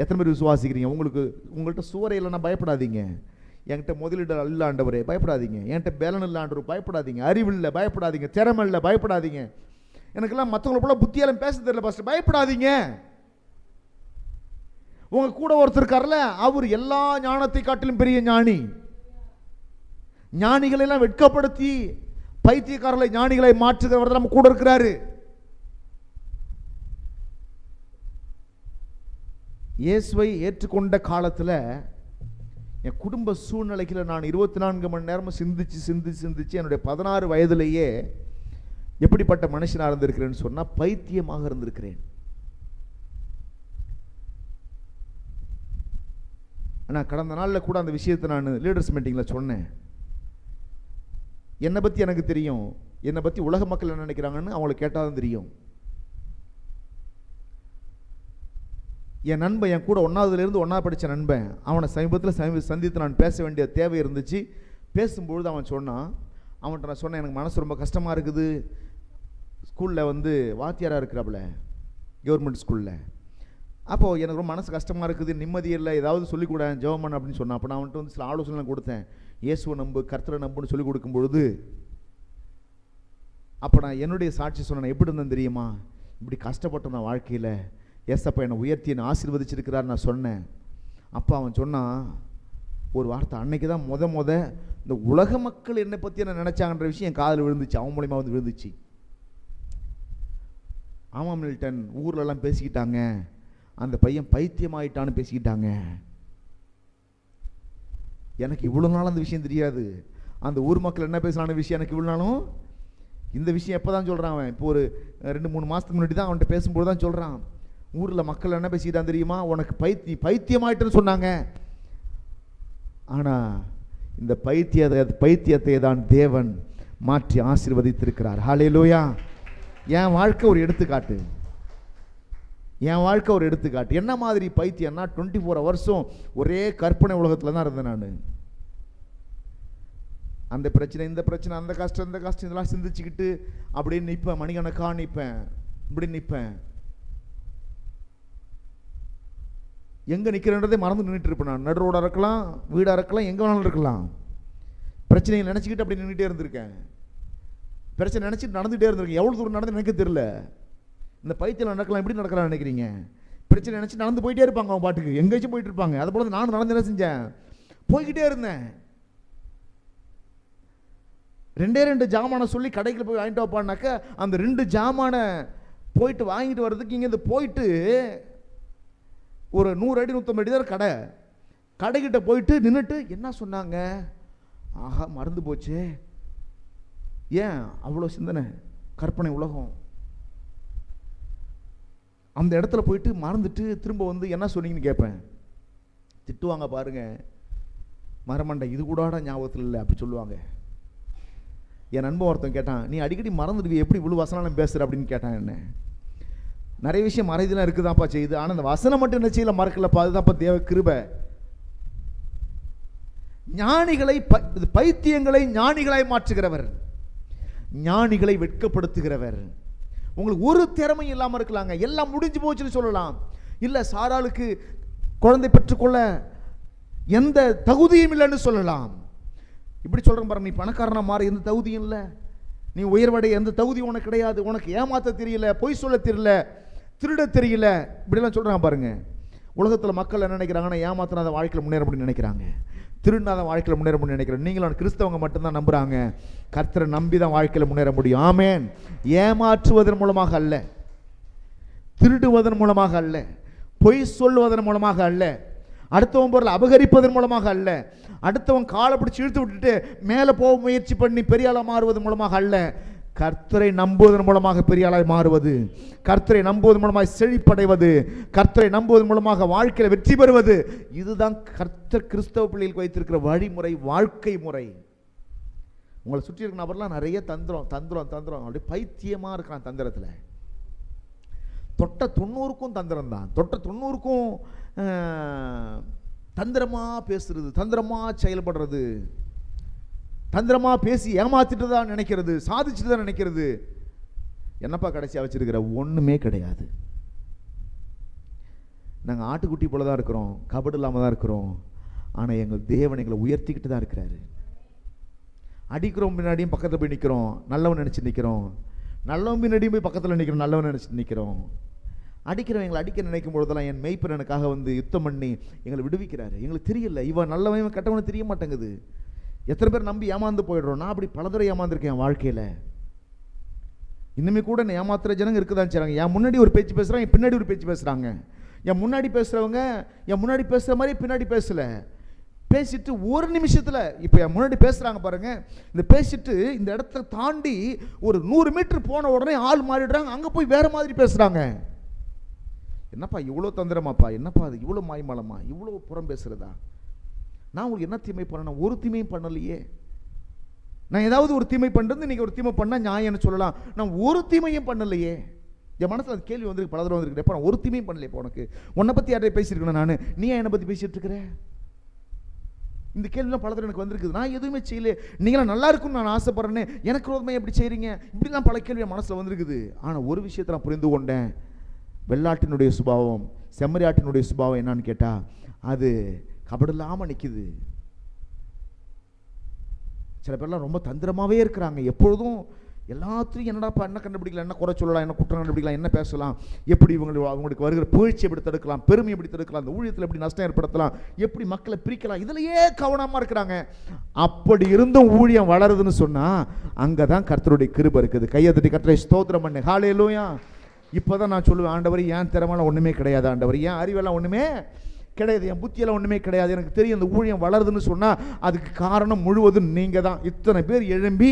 எத்தனை பேர் விசுவாசிக்கிறீங்க? உங்கள்கிட்ட சுவரை இல்லைன்னா பயப்படாதீங்க. என்கிட்ட முதலீடு இல்லை ஆண்டவரே, பயப்படாதீங்க. என்கிட்ட பேலன் இல்லை ஆண்டவர், பயப்படாதீங்க. அறிவு இல்லை, பயப்படாதீங்க. திறமை இல்லை, பயப்படாதீங்க. எனக்கெல்லாம் மற்றவங்களை போல புத்தியாலும் பேச தெரியல பாஸ்டர், பயப்படாதீங்க. உங்க கூட ஒருத்தர் இருக்கார்ல, அவர் எல்லா ஞானத்தை காட்டிலும் பெரிய ஞானி. ஞானிகளை எல்லாம் வெட்கப்படுத்தி பைத்தியக்காரர்களை ஞானிகளை மாற்றுகிறவர் நம்ம கூட இருக்கிறாரு. இயேசுவை ஏற்றுக்கொண்ட காலத்தில் என் குடும்ப சூழ்நிலைகளை நான் 24 மணி நேரமும் சிந்திச்சு என்னுடைய 16 வயதிலேயே எப்படிப்பட்ட மனுஷனாக இருந்திருக்கிறேன்னு சொன்னால் பைத்தியமாக இருந்திருக்கிறேன். ஆனால் கடந்த நாளில் கூட அந்த விஷயத்தை நான் லீடர்ஸ் மீட்டிங்கில் சொன்னேன். என்னை பற்றி எனக்கு தெரியும், என்னை பற்றி உலக மக்கள் என்ன நினைக்கிறாங்கன்னு அவங்களுக்கு கேட்டால் தான் தெரியும். என் நண்பன், என் கூட ஒன்றாவதுலேருந்து ஒன்றா படித்த நண்பன், அவனை சமீபத்தில் சந்தித்து நான் பேச வேண்டிய தேவை இருந்துச்சு. பேசும்பொழுது அவன் சொன்னான், அவன்கிட்ட நான் சொன்னேன், எனக்கு மனசு ரொம்ப கஷ்டமாக இருக்குது. ஸ்கூலில் வந்து வாத்தியாராக இருக்கிறாப்புல, கவர்மெண்ட் ஸ்கூலில். அப்போது எனக்கு ரொம்ப மனசு கஷ்டமாக இருக்குது, நிம்மதி இல்லை, ஏதாவது சொல்லிக் கூட ஜெபம் பண்ண அப்படின்னு சொன்னான். அப்போ நான் அவன்கிட்ட வந்து சில ஆலோசனை கொடுத்தேன். இயேசுவை நம்பு, கர்த்தரை நம்புன்னு சொல்லிக் கொடுக்கும் பொழுது அப்போ நான் என்னுடைய சாட்சி சொன்னேன். எப்படி இருந்தேன் தெரியுமா? இப்படி கஷ்டப்பட்ட நான் வாழ்க்கையில் ஏசப்பா என்னை உயர்த்தி என்னை ஆசீர்வதிச்சிருக்கிறார் நான் சொன்னேன். அப்போ அவன் சொன்னான் ஒரு வார்த்தை, அன்னைக்கு தான் முத இந்த உலக மக்கள் என்னை பற்றி என்ன நினச்சாங்கன்ற விஷயம் என் காதில் விழுந்துச்சு, அவன் மூலியமாக வந்து விழுந்துச்சு. ஆமாம் மில்டன், ஊர்லெல்லாம் பேசிக்கிட்டாங்க, அந்த பையன் பைத்தியமாயிட்டான்னு பேசிக்கிட்டாங்க. எனக்கு இவ்வளோ நாள் அந்த விஷயம் தெரியாது. அந்த ஊர் மக்கள் என்ன பேசலான விஷயம் எனக்கு இவ்வளோ நாளும், இந்த விஷயம் எப்போ தான் சொல்கிறான் அவன், இப்போ ஒரு 2-3 மாதத்துக்கு முன்னாடி தான் அவன்கிட்ட பேசும்போது தான் சொல்கிறான். ஊரில் மக்கள் என்ன பேசிக்கிட்டான் தெரியுமா? உனக்கு பைத்தியமாயிட்டுன்னு சொன்னாங்க. ஆனால் இந்த பைத்தியத்தை தான் தேவன் மாற்றி ஆசீர்வதித்திருக்கிறார். ஹல்லேலூயா. என் வாழ்க்கை ஒரு எடுத்துக்காட்டு, என் வாழ்க்கை ஒரு எடுத்துக்காட்டு. என்ன மாதிரி பைத்தியம்னா 24 வருஷம் ஒரே கற்பனை உலகத்தில் தான் இருந்தேன் நான். அந்த பிரச்சனை, இந்த பிரச்சனை, அந்த கஷ்டம், இந்த கஷ்டம், இதெல்லாம் சிந்திச்சுக்கிட்டு அப்படியே நிற்பேன், மணிக்கணக்காக நிற்பேன், இப்படி நிற்பேன். எங்கே நிற்கிறேன்றதே மறந்து நின்றுட்டு இருப்பேன் நான். நடு ரோடாக இருக்கலாம், வீடாக இருக்கலாம், எங்கே வேணாலும் இருக்கலாம். பிரச்சனையை நினச்சிக்கிட்டு அப்படி நின்றுட்டே இருந்திருக்கேன். பிரச்சனை நினச்சிட்டு நடந்துகிட்டே இருந்திருக்கேன். எவ்வளோ தூரம் நடந்து எனக்கு தெரியல. இந்த பைத்தியம் நடக்கலாம், எப்படி நடக்கலாம்னு நினைக்கிறீங்க? பிரச்சனை நினச்சி நடந்து போயிட்டே இருப்பாங்க, அவங்க பாட்டுக்கு எங்கேயாச்சும் போயிட்டு இருப்பாங்க. அது போல நானும் நடந்து என்ன செஞ்சேன், போய்கிட்டே இருந்தேன். 2 ஜாமானை சொல்லி கடைக்கு போய் வாங்கிட்டு வைப்பான்னாக்க, அந்த 2 ஜாமானை போயிட்டு வாங்கிட்டு வர்றதுக்கு இங்கேருந்து போயிட்டு ஒரு 100 அடி 150 அடி தான் கடை. கடைக்கிட்ட போயிட்டு நின்றுட்டு என்ன சொன்னாங்க, ஆஹா மறந்து போச்சு. ஏன் அவ்வளோ சிந்தனை, கற்பனை உலகம். அந்த இடத்துல போயிட்டு மறந்துட்டு திரும்ப வந்து என்ன சொன்னீங்கன்னு கேட்பேன். திட்டுவாங்க பாருங்க, மரமண்டை இது கூடாட ஞாபகத்தில் இல்லை அப்படி சொல்லுவாங்க. என் நண்பன் ஒருத்தன் கேட்டான், நீ அடிக்கடி மறந்துடுவி, எப்படி இவ்வளோ வசனம் பேசுகிற அப்படின்னு கேட்டான். என்ன நிறைய விஷயம் மறைதெல்லாம் இருக்குதான்ப்பா செய்யுது, ஆனால் அந்த வசனம் மட்டும் என்ன செய்யல, மறக்கலப்பா. அதுதான்ப்பா தேவ கிருபை. ஞானிகளை பைத்தியங்களை ஞானிகளாய் மாற்றுகிறவர், ஞானிகளை வெட்கப்படுத்துகிறவர். உங்களுக்கு ஒரு திறமையும் இல்லாமல் இருக்கலாங்க, எல்லாம் முடிஞ்சு போச்சுன்னு சொல்லலாம். இல்லை சாராளுக்கு குழந்தை பெற்றுக்கொள்ள எந்த தகுதியும் இல்லைன்னு சொல்லலாம். இப்படி சொல்கிறேன் பாருங்க, நீ பணக்காரனா மாற எந்த தகுதியும் இல்லை, நீ உயர்வடைய எந்த தகுதியும் உனக்கு கிடையாது, உனக்கு ஏமாற்ற தெரியல, பொய் சொல்ல தெரியல, திருட தெரியல, இப்படிலாம் சொல்கிறாங்க பாருங்க. உலகத்தில் மக்கள் என்ன நினைக்கிறாங்கன்னா, ஏமாத்தினாத வாழ்க்கையில் முன்னேற முடியும் நினைக்கிறாங்க, திருநாத வாழ்க்கையில் முன்னேற முடியும் நினைக்கிறேன். நீங்களும் கிறிஸ்தவங்க மட்டும்தான் நம்புறாங்க. கர்த்தரை நம்பி தான் வாழ்க்கையில் முன்னேற முடியும். ஆமேன். ஏமாற்றுவதன் மூலமாக அல்ல, திருடுவதன் மூலமாக அல்ல, பொய் சொல்லுவதன் மூலமாக அல்ல, அடுத்தவன் பொருள் அபகரிப்பதன் மூலமாக அல்ல, அடுத்தவன் காலை பிடிச்சி இழுத்து விட்டுட்டு மேலே போக முயற்சி பண்ணி பெரிய ஆளாக மாறுவதன் மூலமாக அல்ல, கர்த்தரை நம்புவதன் மூலமாக பெரிய ஆளாய் மாறுவது, கர்த்தரை நம்புவதன் மூலமாக செழிப்படைவது, கர்த்தரை நம்புவதன் மூலமாக வாழ்க்கையில் வெற்றி பெறுவது. இதுதான் கர்த்தர் கிறிஸ்தவ பிள்ளைகளுக்கு வைத்திருக்கிற வழிமுறை, வாழ்க்கை முறை. உங்களை சுற்றி இருக்கிற நபர்லாம் நிறைய தந்திரம் தந்திரம் தந்திரம் அப்படியே பைத்தியமாக இருக்கிறான் தந்திரத்தில். தொட்ட 90க்கும் தந்திரம் தான், தொட்ட 90க்கும் தந்திரமாக பேசுறது, தந்திரமாக செயல்படுறது, தந்திரமாக பேசி ஏமாத்திட்டு தான் நினைக்கிறது, சாதிச்சுட்டு தான் நினைக்கிறது. என்னப்பா கடைசியாக வச்சிருக்கிற? ஒன்றுமே கிடையாது. நாங்கள் ஆட்டுக்குட்டி போல தான் இருக்கிறோம், கபடு இல்லாமல் தான் இருக்கிறோம். ஆனால் எங்கள் தேவன் எங்களை உயர்த்திக்கிட்டு தான் இருக்கிறாரு. அடிக்கிறோம் பின்னாடியும் பக்கத்தில் போய் நிற்கிறோம், நல்லவன் நினச்சி நிற்கிறோம், நல்லவன் பின்னாடியும் போய் பக்கத்தில் நிற்கிறோம், நல்லவன் நினச்சி நிற்கிறோம். அடிக்கிறவன் எங்களை அடிக்க நினைக்கும் பொழுதெல்லாம் என் மெய்ப்பர் எனக்காக வந்து யுத்தம் பண்ணி எங்களை விடுவிக்கிறாரு. எங்களுக்கு தெரியல இவன் நல்லவன் இவன் கெட்டவனு தெரிய மாட்டேங்குது. எத்தனை பேர் நம்பி ஏமாந்து போயிடுறோம். நான் அப்படி பலதடவை ஏமாந்துருக்கேன் என் வாழ்க்கையில். இன்னுமே கூட என்ன ஏமாத்துற ஜனங்க இருக்குதான் செய்றாங்க. என் முன்னாடி ஒரு பேச்சு பேசுகிறாங்க, என் பின்னாடி ஒரு பேச்சு பேசுகிறாங்க. என் முன்னாடி பேசுகிறவங்க என் முன்னாடி பேசுகிற மாதிரி பின்னாடி பேசலை, பேசிட்டு ஒரு நிமிஷத்தில் இப்போ என் முன்னாடி பேசுகிறாங்க பாருங்க, இந்த பேசிட்டு இந்த இடத்த தாண்டி ஒரு 100 மீட்டர் போன உடனே ஆள் மாறிடுறாங்க, அங்கே போய் வேற மாதிரி பேசுகிறாங்க. என்னப்பா இவ்வளோ தந்திரமாப்பா, என்னப்பா அது இவ்வளோ மாய்மாலமா, இவ்வளோ புறம் பேசுகிறதா? நான் உங்களுக்கு என்ன தீமை பண்ணேன்? ஒரு தீமையும் பண்ணலையே. நான் ஏதாவது ஒரு தீமை பண்ணுறது, நீங்கள் ஒரு தீமை பண்ணால் நியாயம்னு சொல்லலாம். நான் ஒரு தீமையும் பண்ணலையே. என் மனசில் அது கேள்வி வந்துருக்கு, பல தடவை வந்துருக்கு. எப்போ நான் ஒரு தீமையும் பண்ணலையே, இப்போ உனக்கு உன்னை பற்றி யார்கிட்ட பேசியிருக்கேன் நான், நீ என்னை பற்றி பேசிகிட்டு இருக்கிற? இந்த கேள்விலாம் பல தடவை எனக்கு வந்திருக்குது. நான் எதுவுமே செய்யல, நீங்களாம் நல்லா இருக்குன்னு நான் ஆசைப்படுறேன்னு எனக்கு ரோதமே எப்படி செய்கிறீங்க, இப்படிலாம் பல கேள்வி என் மனசில் வந்திருக்குது. ஆனால் ஒரு விஷயத்தை நான் புரிந்து கொண்டேன். வெள்ளாட்டினுடைய சுபாவம், செம்மறியாட்டினுடைய சுபாவம் என்னன்னு கேட்டால், அது கபடில்லாமல் நிற்குது. சில பேர்லாம் ரொம்ப தந்திரமாகவே இருக்கிறாங்க. எப்பொழுதும் எல்லாத்தையும் என்னடா என்ன கண்டுபிடிக்கலாம், என்ன குறை சொல்லலாம், என்ன குற்றம் கண்டுபிடிக்கலாம், என்ன பேசலாம், எப்படி அவங்களுக்கு வருகிற புகழ்ச்சி எப்படி தடுக்கலாம், பெருமை எப்படி தடுக்கலாம், அந்த ஊழியத்தில் எப்படி நஷ்டம் ஏற்படுத்தலாம், எப்படி மக்களை பிரிக்கலாம், இதிலேயே கவனமாக இருக்கிறாங்க. அப்படி இருந்தும் ஊழியம் வளருதுன்னு சொன்னால் அங்கே தான் கர்த்தருடைய கிருபை இருக்குது. கையை தட்டி கர்த்தரை ஸ்தோத்திரம் பண்ணு. ஹல்லேலூயா. இப்போ தான் நான் சொல்லுவேன், ஆண்டவர் ஏன் திறமெல்லாம் ஒன்றுமே கிடையாது, ஆண்டவர் ஏன் அறிவெல்லாம் ஒன்றுமே கிடையாது, என் புத்தியெல்லாம் ஒன்றுமே கிடையாது, எனக்கு தெரியும் இந்த ஊழியம் வளருதுன்னு சொன்னால் அதுக்கு காரணம் முழுவதும் நீங்கள் தான். இத்தனை பேர் எழும்பி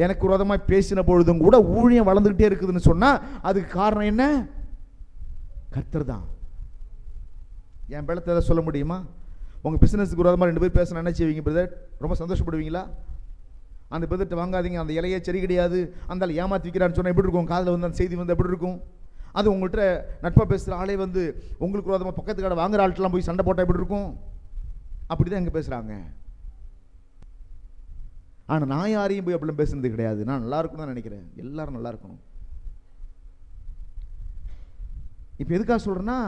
எனக்கு விரோதமாக பேசின பொழுதும் கூட ஊழியம் வளர்ந்துக்கிட்டே இருக்குதுன்னு சொன்னால் அதுக்கு காரணம் என்ன? கர்த்தர் தான். என் பலத்தை எதாவது சொல்ல முடியுமா? உங்கள் பிஸ்னஸுக்கு விரோதமாக 2 பேர் பேச என்ன செய்வீங்க பிரதர்? ரொம்ப சந்தோஷப்படுவீங்களா? அந்த பிரதர்கிட்ட வாங்காதீங்க, அந்த இலையே சரி கிடையாது, அந்த ஏமாற்றி வைக்கிறான்னு சொன்னால் எப்படி இருக்கும்? காதில் வந்து அந்த செய்தி வந்து எப்படி இருக்கும்? அது உங்கள்கிட்ட நட்பாக பேசுகிற ஆளே வந்து உங்களுக்கு விரோதமாக பக்கத்து கடை வாங்குற ஆள்கிட்டலாம் போய் சண்டை போட்டால் எப்படி இருக்கும்? அப்படி தான் இங்கே பேசுகிறாங்க. ஆனால் நான் யாரையும் போய் அப்படிலாம் பேசுனது கிடையாது. நான் நல்லா இருக்கணும்னு தான் நினைக்கிறேன். எல்லாரும் நல்லா இருக்கணும். இப்போ எதுக்காக சொல்கிறேன்னா,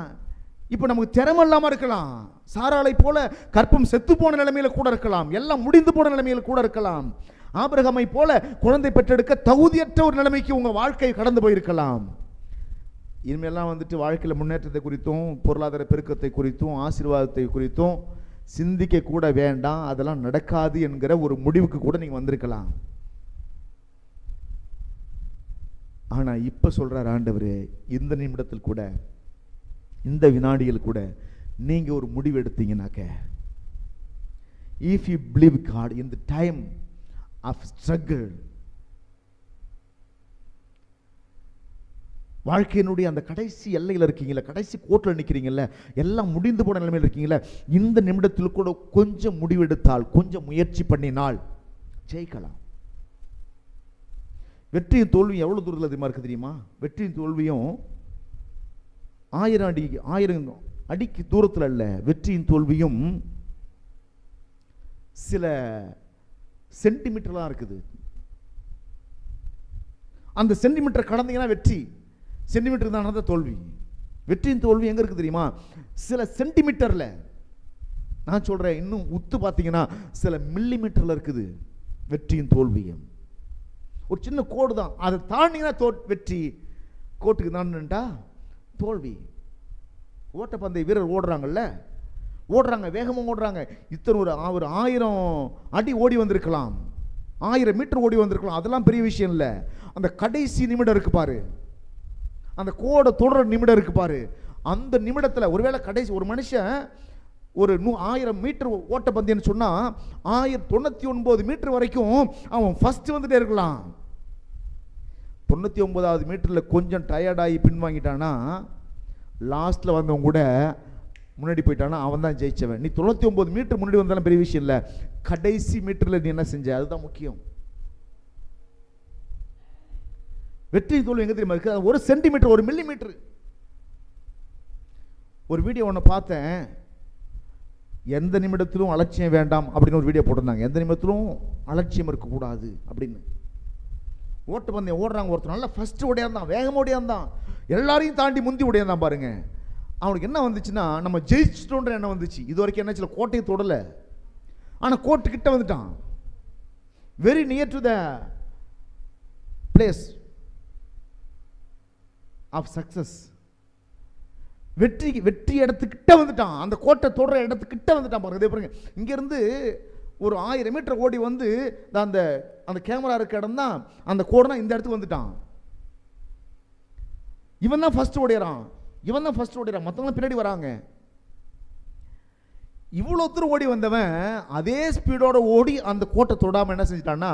இப்போ நமக்கு திறமை இல்லாமல் இருக்கலாம், சாராளை போல கற்பம் செத்து போன நிலைமையில கூட இருக்கலாம், எல்லாம் முடிந்து போன நிலைமையில கூட இருக்கலாம், ஆபிரகாமை போல குழந்தை பெற்றெடுக்க தகுதியற்ற ஒரு நிலைமைக்கு உங்கள் வாழ்க்கை கடந்து போயிருக்கலாம். இனிமேலாம் வந்துட்டு வாழ்க்கையில் முன்னேற்றத்தை குறித்தும் பொருளாதார பெருக்கத்தை குறித்தும் ஆசீர்வாதத்தை குறித்தும் சிந்திக்க கூட வேண்டாம், அதெல்லாம் நடக்காது என்கிற ஒரு முடிவுக்கு கூட நீங்கள் வந்திருக்கலாம். ஆனால் இப்போ சொல்கிறார் ஆண்டவர், இந்த நிமிடத்தில் கூட, இந்த வினாடியில் கூட நீங்கள் ஒரு முடிவு எடுத்தீங்கன்னாக்க, if you believe God in the time of struggle, வாழ்க்கையினுடைய அந்த கடைசி எல்லையில் இருக்கீங்களா, கடைசி கோட்டில் நிற்கிறீங்கல்ல, எல்லாம் முடிந்து போன நிலைமையில் இருக்கீங்களா, இந்த நிமிடத்தில் கூட கொஞ்சம் முடிவெடுத்தால், கொஞ்சம் முயற்சி பண்ணினால் ஜெயிக்கலாம். வெற்றியும் தோல்வியும் எவ்வளோ தூரத்தில் அதிகமாக இருக்குது தெரியுமா? வெற்றியும் தோல்வியும் 1000 அடிக்கு தூரத்தில் அல்ல, வெற்றியும் தோல்வியும் சில சென்டிமீட்டர்லாம் இருக்குது. அந்த சென்டிமீட்டர் கடந்தீங்கன்னா வெற்றி, சென்டிமீட்டர் தான் தோல்வி. வெற்றியின் தோல்வி எங்க இருக்கு தெரியுமா? சில சென்டிமீட்டர்ல. நான் சொல்றேன், இன்னும் உத்து பார்த்தீங்கன்னா சில மில்லிமீட்டர்ல இருக்குது வெற்றியின் தோல்வியும். ஒரு சின்ன கோடு தான், அதை தாண்டிங்கன்னா வெற்றி, கோட்டுக்கு தாண்டிட்டா தோல்வி. ஓட்டப்பந்தய வீரர் ஓடுறாங்கல்ல, ஓடுறாங்க, வேகமாக ஓடுறாங்க. இத்தனை ஒரு 1000 அடி ஓடி வந்திருக்கலாம், 1000 மீட்டர் ஓடி வந்திருக்கலாம், அதெல்லாம் பெரிய விஷயம் இல்லை. அந்த கடைசி நிமிடம் இருக்கு பாரு, அந்த கோடை தொடர நிமிடம் இருக்கு பாரு, அந்த நிமிடத்தில் ஒருவேளை கடைசி ஒரு மனுஷன் ஒரு 1000 மீட்டர் ஓட்டப்பந்தயம்னு சொன்னா 1099 மீட்டர் வரைக்கும் அவன் ஃபர்ஸ்ட் வந்துட்டே இருக்கலாம். 99வது மீட்டரில் கொஞ்சம் டயர்டாகி பின்வாங்கிட்டானா, லாஸ்ட்டில் வந்தவங்க கூட முன்னாடி போயிட்டானா அவன் தான் ஜெயிச்சவன். நீ 99 மீட்டர் முன்னாடி வந்தாலும் பெரிய விஷயம் இல்லை, கடைசி மீட்டரில் நீ என்ன செஞ்ச, அதுதான் முக்கியம். வெற்றி தோல்வி எங்க தெரியுமா இருக்கு? ஒரு சென்டிமீட்டர், ஒரு மில்லிமீட்டர். ஒரு வீடியோ ஒன்று பார்த்தேன், எந்த நிமிடத்திலும் அலட்சியம் வேண்டாம் அப்படின்னு ஒரு வீடியோ போட்டிருந்தாங்க. எந்த நிமிடத்திலும் அலட்சியம் இருக்கக்கூடாது அப்படின்னு. ஓட்டப்பந்தயம் ஓடுறாங்க, ஒருத்தர் நல்லா ஃபர்ஸ்ட் ஓடியாந்தான், வேகமாக ஓடியாந்தான், எல்லாரையும் தாண்டி முந்தி ஓடியாந்தான் பாருங்க. அவனுக்கு என்ன வந்துச்சுன்னா, நம்ம ஜெயிச்சிட்டோன்ற என்ன வந்துச்சு. இது வரைக்கும் என்ன சில கோட்டையை தொடலை, ஆனால் கோட்டு கிட்ட வந்துட்டான், very near to the place of success. வெற்றி இடத்துக்கிட்ட வந்துட்டான், அந்த கோட்டை தொடர இடத்துக்கிட்ட வந்துட்டான் பாருங்க. இதே பாருங்க, இங்கேருந்து ஒரு 1000 மீட்டர் ஓடி வந்து அந்த அந்த கேமரா இருக்க இடம் தான் அந்த கோடுனா, இந்த இடத்துக்கு வந்துட்டான். இவன் தான் ஃபர்ஸ்ட் ஓடிறான், இவன் தான் ஃபர்ஸ்ட் ஓடிறான், மற்றவங்க பின்னாடி வராங்க. இவ்வளோ தூரம் ஓடி வந்தவன் அதே ஸ்பீடோட ஓடி அந்த கோட்டை தொடாமல் என்ன செஞ்சிட்டான்னா,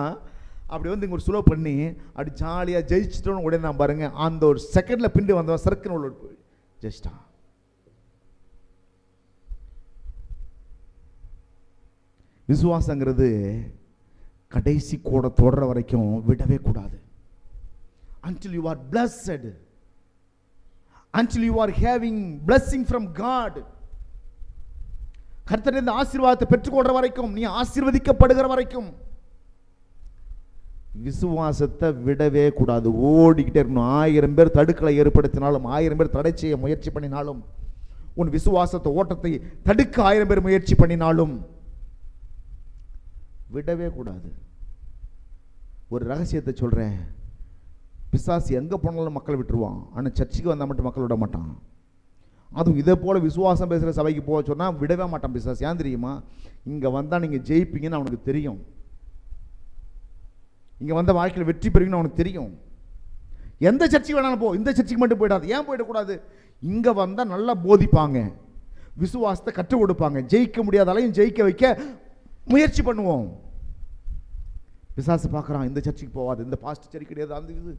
அப்படி வந்து இங்கே ஒரு சுலோ பண்ணி அப்படி ஜாலியாக ஜெயிச்சிட்டோன்னு உடனே நான் பாருங்க, அந்த ஒரு செகண்டில் பின்னாடி வந்தவன் சர்க்குன்னு உள்ள ஜெயிச்சிட்டான். விசுவாசங்கிறது கடைசி கூட தொடர வரைக்கும் விடவே கூடாது. Until you are blessed, until you are having blessing from God, கர்த்தரின் ஆசீர்வாதத்தை பெற்றுக்கொள்ற வரைக்கும், நீ ஆசீர்வதிக்கப்படுகிற வரைக்கும் விசுவாசத்தை விடவே கூடாது. ஓடிக்கிட்டே இருக்கணும். 1000 பேர் தடுக்கலை ஏற்படுத்தினாலும், 1000 பேர் தடை செய்ய முயற்சி பண்ணினாலும், உன் விசுவாசத்தை ஓட்டத்தை தடுக்க 1000 பேர் முயற்சி பண்ணினாலும் விடவே கூடாது. ஒரு ரகசியத்தை சொல்றேன், பிசாசு எங்க போனாலும் மக்களை விட்டுருவான், ஆனால் சர்ச்சுக்கு வந்தால் மட்டும் மக்கள் விட மாட்டான். அதுவும் இதே போல விசுவாசம் பேசுகிற சபைக்கு போக சொன்னால் விடவே மாட்டான் பிசாசு. ஏன் தெரியுமா? இங்கே வந்தால் நீங்கள் ஜெயிப்பீங்கன்னு அவனுக்கு தெரியும், இங்கே வந்த வாழ்க்கையில் வெற்றி பெறுவீங்கன்னு அவனுக்கு தெரியும். எந்த சர்ச்சுக்கு வேணாலும் போ, இந்த சர்ச்சுக்கு மட்டும் போயிடாது. ஏன் போயிடக்கூடாது? இங்கே வந்தால் நல்லா போதிப்பாங்க, விசுவாசத்தை கற்றுக் கொடுப்பாங்க, ஜெயிக்க முடியாதாலையும் ஜெயிக்க வைக்க முயற்சி பண்ணுவோம். பிசாசு பார்க்குறான், இந்த சர்ச்சுக்கு போகாது, இந்த பாஸ்ட் சரி கிடையாது, அந்த இது.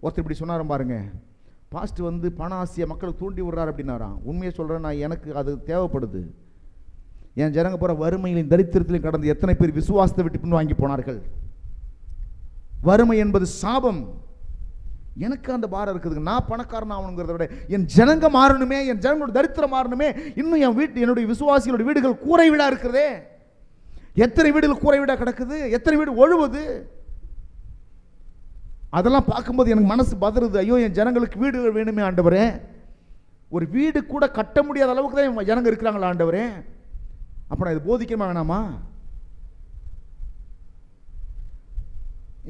ஒருத்தர் இப்படி சொன்னாரும் பாருங்க, பாஸ்ட் பண ஆசையை மக்களுக்கு தூண்டி விடுறாரு அப்படின்னாராம். உண்மையை சொல்கிறேன், நான் எனக்கு அது தேவைப்படுது. என் ஜனங்க போகிற வறுமையிலையும் தரித்திரத்திலையும் கடந்து எத்தனை பேர் விசுவாசத்தை விட்டு பின் வாங்கி போனார்கள். வறுமை என்பது சாபம். எனக்கு அந்த பாரம் இருக்குதுங்க. நான் பணக்காரன் ஆகணுங்கிறத விட என் ஜனங்க மாறணுமே, என் ஜனங்களோட தரித்திரம் மாறணுமே. இன்னும் என் வீட்டு, என்னுடைய விசுவாசிகளோட வீடுகள் கூரை வீடா இருக்கிறதே. எத்தனை வீடுகள் கூரை வீடா கிடக்குது, எத்தனை வீடு ஒழுவுது. அதெல்லாம் பார்க்கும்போது எனக்கு மனசு பதறுது. ஐயோ, என் ஜனங்களுக்கு வீடுகள் வேணுமே ஆண்டவரே. ஒரு வீடு கூட கட்ட முடியாத அளவுக்கு தான் ஜனங்க இருக்கிறாங்களா ஆண்டவரே. அப்ப நான் இது போதிக்கமா வேணாமா?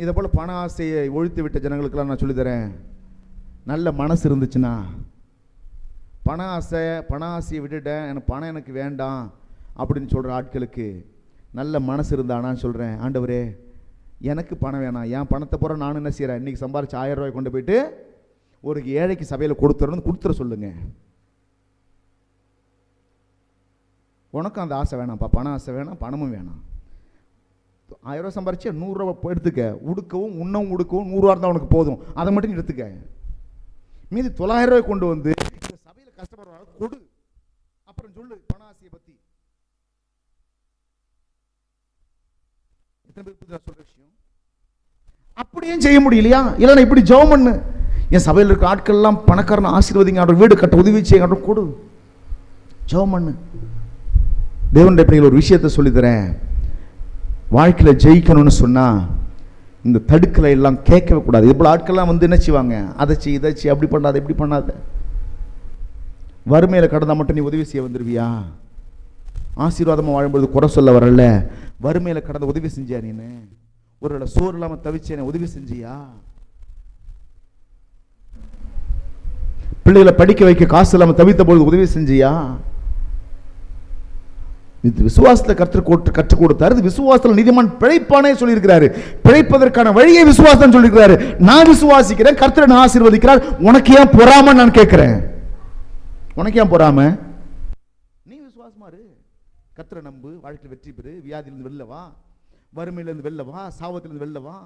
இதை போல் பண ஆசையை ஒழித்து விட்ட ஜனங்களுக்கெல்லாம் நான் சொல்லித்தரேன், நல்ல மனசு இருந்துச்சுன்னா, பண ஆசையை விட்டுட்டேன், எனக்கு பணம் எனக்கு வேண்டாம் அப்படின்னு சொல்கிற ஆட்களுக்கு நல்ல மனசு இருந்தானான்னு சொல்கிறேன், ஆண்டவரே எனக்கு பணம் வேணாம், என் பணத்தை போகிற நானும் என்ன செய்கிறேன், இன்றைக்கி சம்பாரிச்சு 1000 ரூபாய் கொண்டு போயிட்டு ஒரு ஏழைக்கு சபையில் கொடுத்துற சொல்லுங்க. உனக்கும் அந்த ஆசை வேணாம்ப்பா, பண ஆசை வேணாம், பணமும் வேணாம். 1000 ரூபா சம்பாரிச்சு 100 ரூபா எடுத்துக்க, உடுக்கவும் உண்ணவும் உடுக்கவும் 100 ரூபா இருந்தால் உனக்கு போதும், அதை மட்டும் நீ எடுத்துக்க. மீதி 900 ரூபாய் கொண்டு வந்து இந்த சபையில் கஷ்டப்படுற கொடு, அப்புறம் சொல்லு பண ஆசையை பற்றி. சொல்ற விஷயம் அப்படியும் செய்ய முடியலையா? இல்லைன்னா இப்படி ஜெபம் பண்ணு, என் சபையில் இருக்க ஆட்கள் எல்லாம் பணக்காரன் ஆசீர்வதிங்க, அவர்கள் வீடு கட்ட உதவி செய்ய கொடு, ஜெபம் பண்ணு. தேவனுடைய பிள்ளைகள் ஒரு விஷயத்தை சொல்லித்தரேன், வாழ்க்கையில் ஜெயிக்கணும்னு சொன்னால் இந்த தடுக்கலை எல்லாம் கேட்கவே கூடாது. இவ்வளோ ஆட்கள்லாம் என்ன செய்வாங்க, அதை செய் இதை செய், அப்படி பண்ணாத இப்படி பண்ணாத. வறுமையில் கடந்தால் மட்டும் நீ உதவி செய்ய வந்துடுவியா? ஆசீர்வாதமாக வாழும்பொழுது குறை சொல்ல வரல. வறுமையில் கடந்த உதவி செஞ்சியா? நீனு ஒரு சோறு இல்லாமல் தவிச்சேனே, உதவி செஞ்சியா? பிள்ளைகளை படிக்க வைக்க காசு இல்லாமல் தவித்த பொழுது உதவி செஞ்சியா? இது விசுவாசத்தை கற்றுக் கொடுத்தாரு. விசுவாசத்தில் நீதிமான் பிழைப்பானே சொல்லியிருக்கிறாரு. பிழைப்பதற்கான வழியை விசுவாசம் சொல்லியிருக்கிறாரு. நான் விசுவாசிக்கிறேன், கர்த்தரை நான் ஆசீர்வதிக்கிறார். உனக்கு ஏன் பொறாம நான் கேட்கிறேன்? உனக்கு ஏன் பொறாம? நீ விசுவாசமா இரு, கர்த்தரை நம்பு, வாழ்க்கையில் வெற்றி பெறு, வியாதியிலிருந்து வெளில வா, வறுமையிலிருந்து வெளில வா, சாபத்திலிருந்து வெளில வா,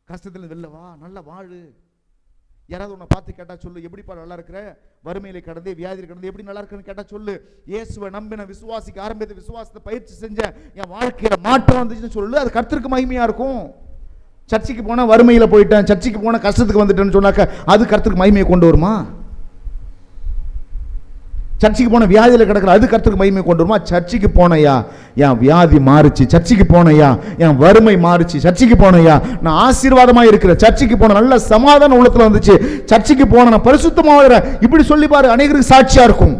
கஷ்டத்திலிருந்து வெளில வா, நல்லா வாழு. யாராவது உன்னை பார்த்து கேட்டா சொல்லு, எப்படிப்பா நல்லா இருக்கிற, வறுமையில கடந்து வியாதியில் கடந்து எப்படி நல்லா இருக்குன்னு கேட்டா சொல்லு. இயேசுவை நம்பின விசுவாசிக்க ஆரம்பித்த விசுவாசத்தை பயிற்சி செஞ்ச என் வாழ்க்கையில மாற்றம் வந்துச்சுன்னு சொல்லு. அது கர்த்தருக்கு மகிமையா இருக்கும். சர்ச்சைக்கு போனா வறுமையில போயிட்டேன், சர்ச்சைக்கு போனா கஷ்டத்துக்கு வந்துட்டேன்னு சொன்னாக்க அது கர்த்தருக்கு மகிமையை கொண்டு வருமா? சர்ச்சைக்கு போன வியாதியில் கிடக்கிற அது கர்த்தருக்கு மகிமை கொண்டு வருமா? சர்ச்சைக்கு போனையா என் வியாதி மாறுச்சு, சர்ச்சைக்கு போனையா என் வறுமை மாறுச்சு, சர்ச்சைக்கு போனையா நான் ஆசீர்வாதமா இருக்கிற, சர்ச்சைக்கு போன நல்ல சமாதான உள்ளத்துல வந்துச்சு, சர்ச்சைக்கு போன நான் பரிசுத்தமாக இப்படி சொல்லி பாரு, அநேகருக்கு சாட்சியா இருக்கும்.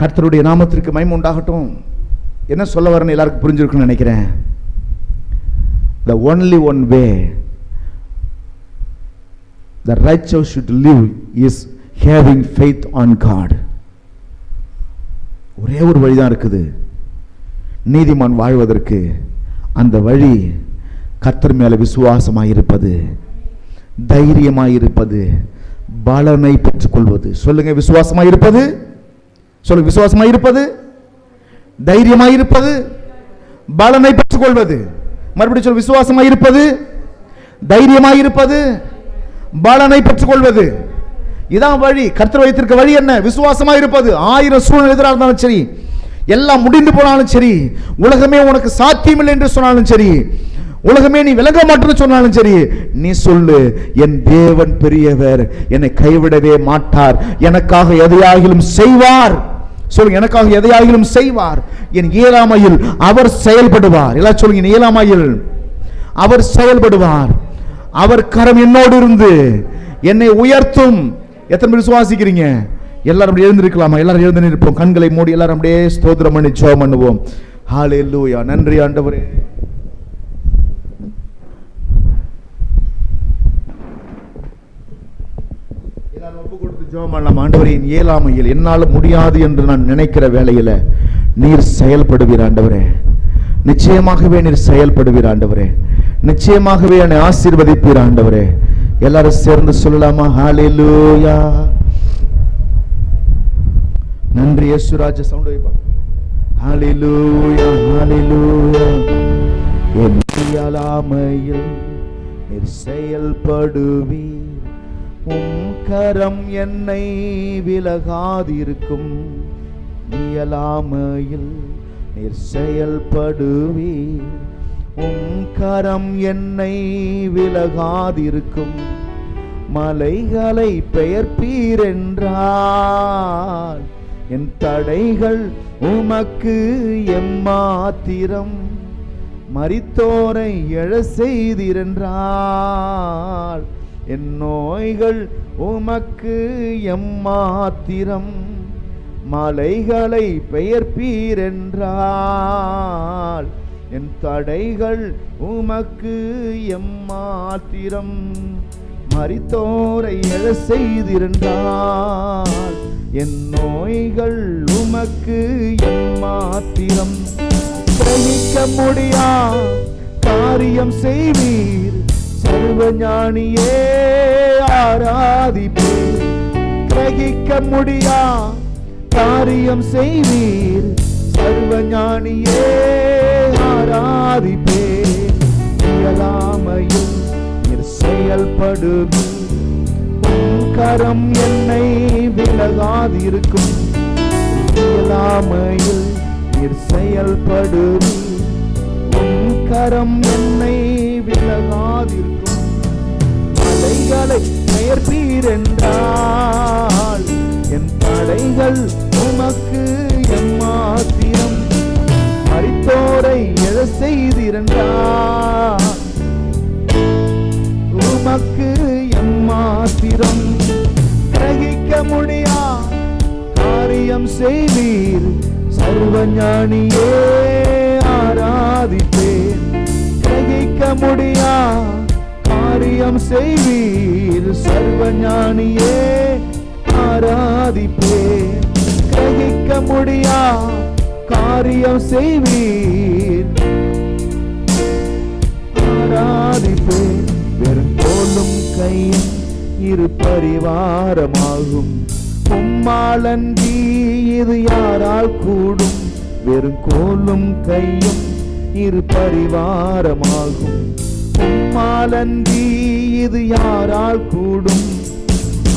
கர்த்தருடைய நாமத்திற்கு மகிமை உண்டாகட்டும். என்ன சொல்ல வரேன்னு எல்லாருக்கும் புரிஞ்சிருக்குன்னு நினைக்கிறேன். The only one way the righteous should live is having faith on God. ஒரே ஒரு வழிதான் இருக்குது நீதிமான் வாழ்வதற்கு. அந்த வழி கர்த்தர் மேல விசுவாசமாயிருப்பது, தைரியமாயிருப்பது, பலனை பெற்றுக்கொள்வது. சொல்லுங்க, விசுவாசமாயிருப்பது. சொல்லுங்க, விசுவாசமாயிருப்பது, தைரியமாயிருப்பது, பலனை பெற்றுக்கொள்வது. மறுபடியும் சொல்ல, விசுவாசமாயிருப்பது, தைரியமாயிருப்பது, பலனை பெற்றுக்கொள்வது. இதான் வழி. கர்த்தர் வைத்திருக்க வழி என்ன? விசுவாசமா இருப்பது. 1000 சூழ்நிலை எதிராக இருந்தாலும் சரி, எல்லாம் முடிந்து போனாலும் சரி, உலகமே உனக்கு சாத்தியமில்லை என்று சொன்னாலும் சரி, உலகமே நீ விலக மாட்டேன்னு சொன்னாலும் சரி, நீ சொல்லு, என் தேவன் பெரியவர், என்னை கைவிடவே மாட்டார், எனக்காக எதையாகிலும் செய்வார். சொல்லுங்க, எனக்காக எதையாகிலும் செய்வார். என் இயலாமையில் அவர் செயல்படுவார். எல்லாம் சொல்லுங்க, என் இயலாமையில் அவர் செயல்படுவார். அவர் கரம் என்னோடு இருந்து என்னை உயர்த்தும். எத்தனை பேர் விசுவாசிக்கிறீங்க? எல்லாரும் எழுந்திருக்கலாமா? எல்லாரும் எழுந்து நிற்போம். கண்களை மூடி எல்லாரும் அப்படியே ஸ்தோத்திரம் பண்ணி ஜெபம் பண்ணுவோம். ஹல்லேலூயா. நன்றி ஆண்டவரே. ஆண்டவரின் இயலாமையில் என்னால் முடியாது என்று நான் நினைக்கிற வேளையில நீர் செயல்படுவீர் ஆண்டவரே. நிச்சயமாகவே நீர் செயல்படுவீர் ஆண்டவரே. நிச்சயமாகவே என்னை ஆசீர்வதிப்பீர் ஆண்டவரே. எல்லாரும் சேர்ந்து சொல்லலாமா? ஹல்லேலூயா. நன்றி இயேசுராஜா. சவுண்ட் வைப்பா. ஹல்லேலூயா, ஹல்லேலூயா. என் இயலாமையில் நீர் செயல்படுவீர், உம் கரம் என்னை விலகாதிருக்கும். இயலாமையில் நீர் செயல்படுவீர், உம் கரம் என்னை விலகாதிருக்கும். மலைகளை பெயர்ப்பீர் என்றால் என் தடைகள் உமக்கு எம்மாத்திரம். மரித்தோரை எழ செய்தீரென்றால் என் நோய்கள் உமக்கு எம்மாத்திரம். மலைகளை பெயர்ப்பீர் என்றால் என் தடைகள் உமக்கு எம்மாத்திரம். மரித்தோரை எழ செய்திருந்தால் என் நோய்கள் உமக்கு எம்மாத்திரம். கிரகிக்க முடியா காரியம் செய்வீர், சர்வஞானியே ஆராதிப்பீர். கிரகிக்க முடியா காரியம் செய்வீர், சர்வஞானியே ஆராதிப்பீர். இயலாமையில் நீர் செயல்படுவீர், உம் கரம் என்னை விலகாதிருக்கும். இயலாமையில் நீர் செயல்படுவீர், உம் கரம் என்னை விலகாதிருக்கும். மலைகளை பெயர்ப்பீர் என்றால் என் தடைகள் உமக்கு எம்மாத்திரம். மரித்தோரை எழ செய்திருந்தால் உமக்கு எம்மாத்திரம். கிரகிக்க முடியா காரியம் செய்வீர், சர்வஞானியே ஆராதிப்பேன். கிரகிக்க முடியா காரியம் செய்வீர், சர்வஞானியே ஆராதிப்பேன். கிரகிக்க முடியா காரியம் செய்வீர், ஆராதிப்பேன். வெறும் தோளும் கையும் இரு பரிவாரமாகும், உம்மாலன்றி இது யாரால் கூடும். வெறும் கோலும் கையும் இரு பரிவாரமாகும், உம்மாலன்றி இது யாரால் கூடும்.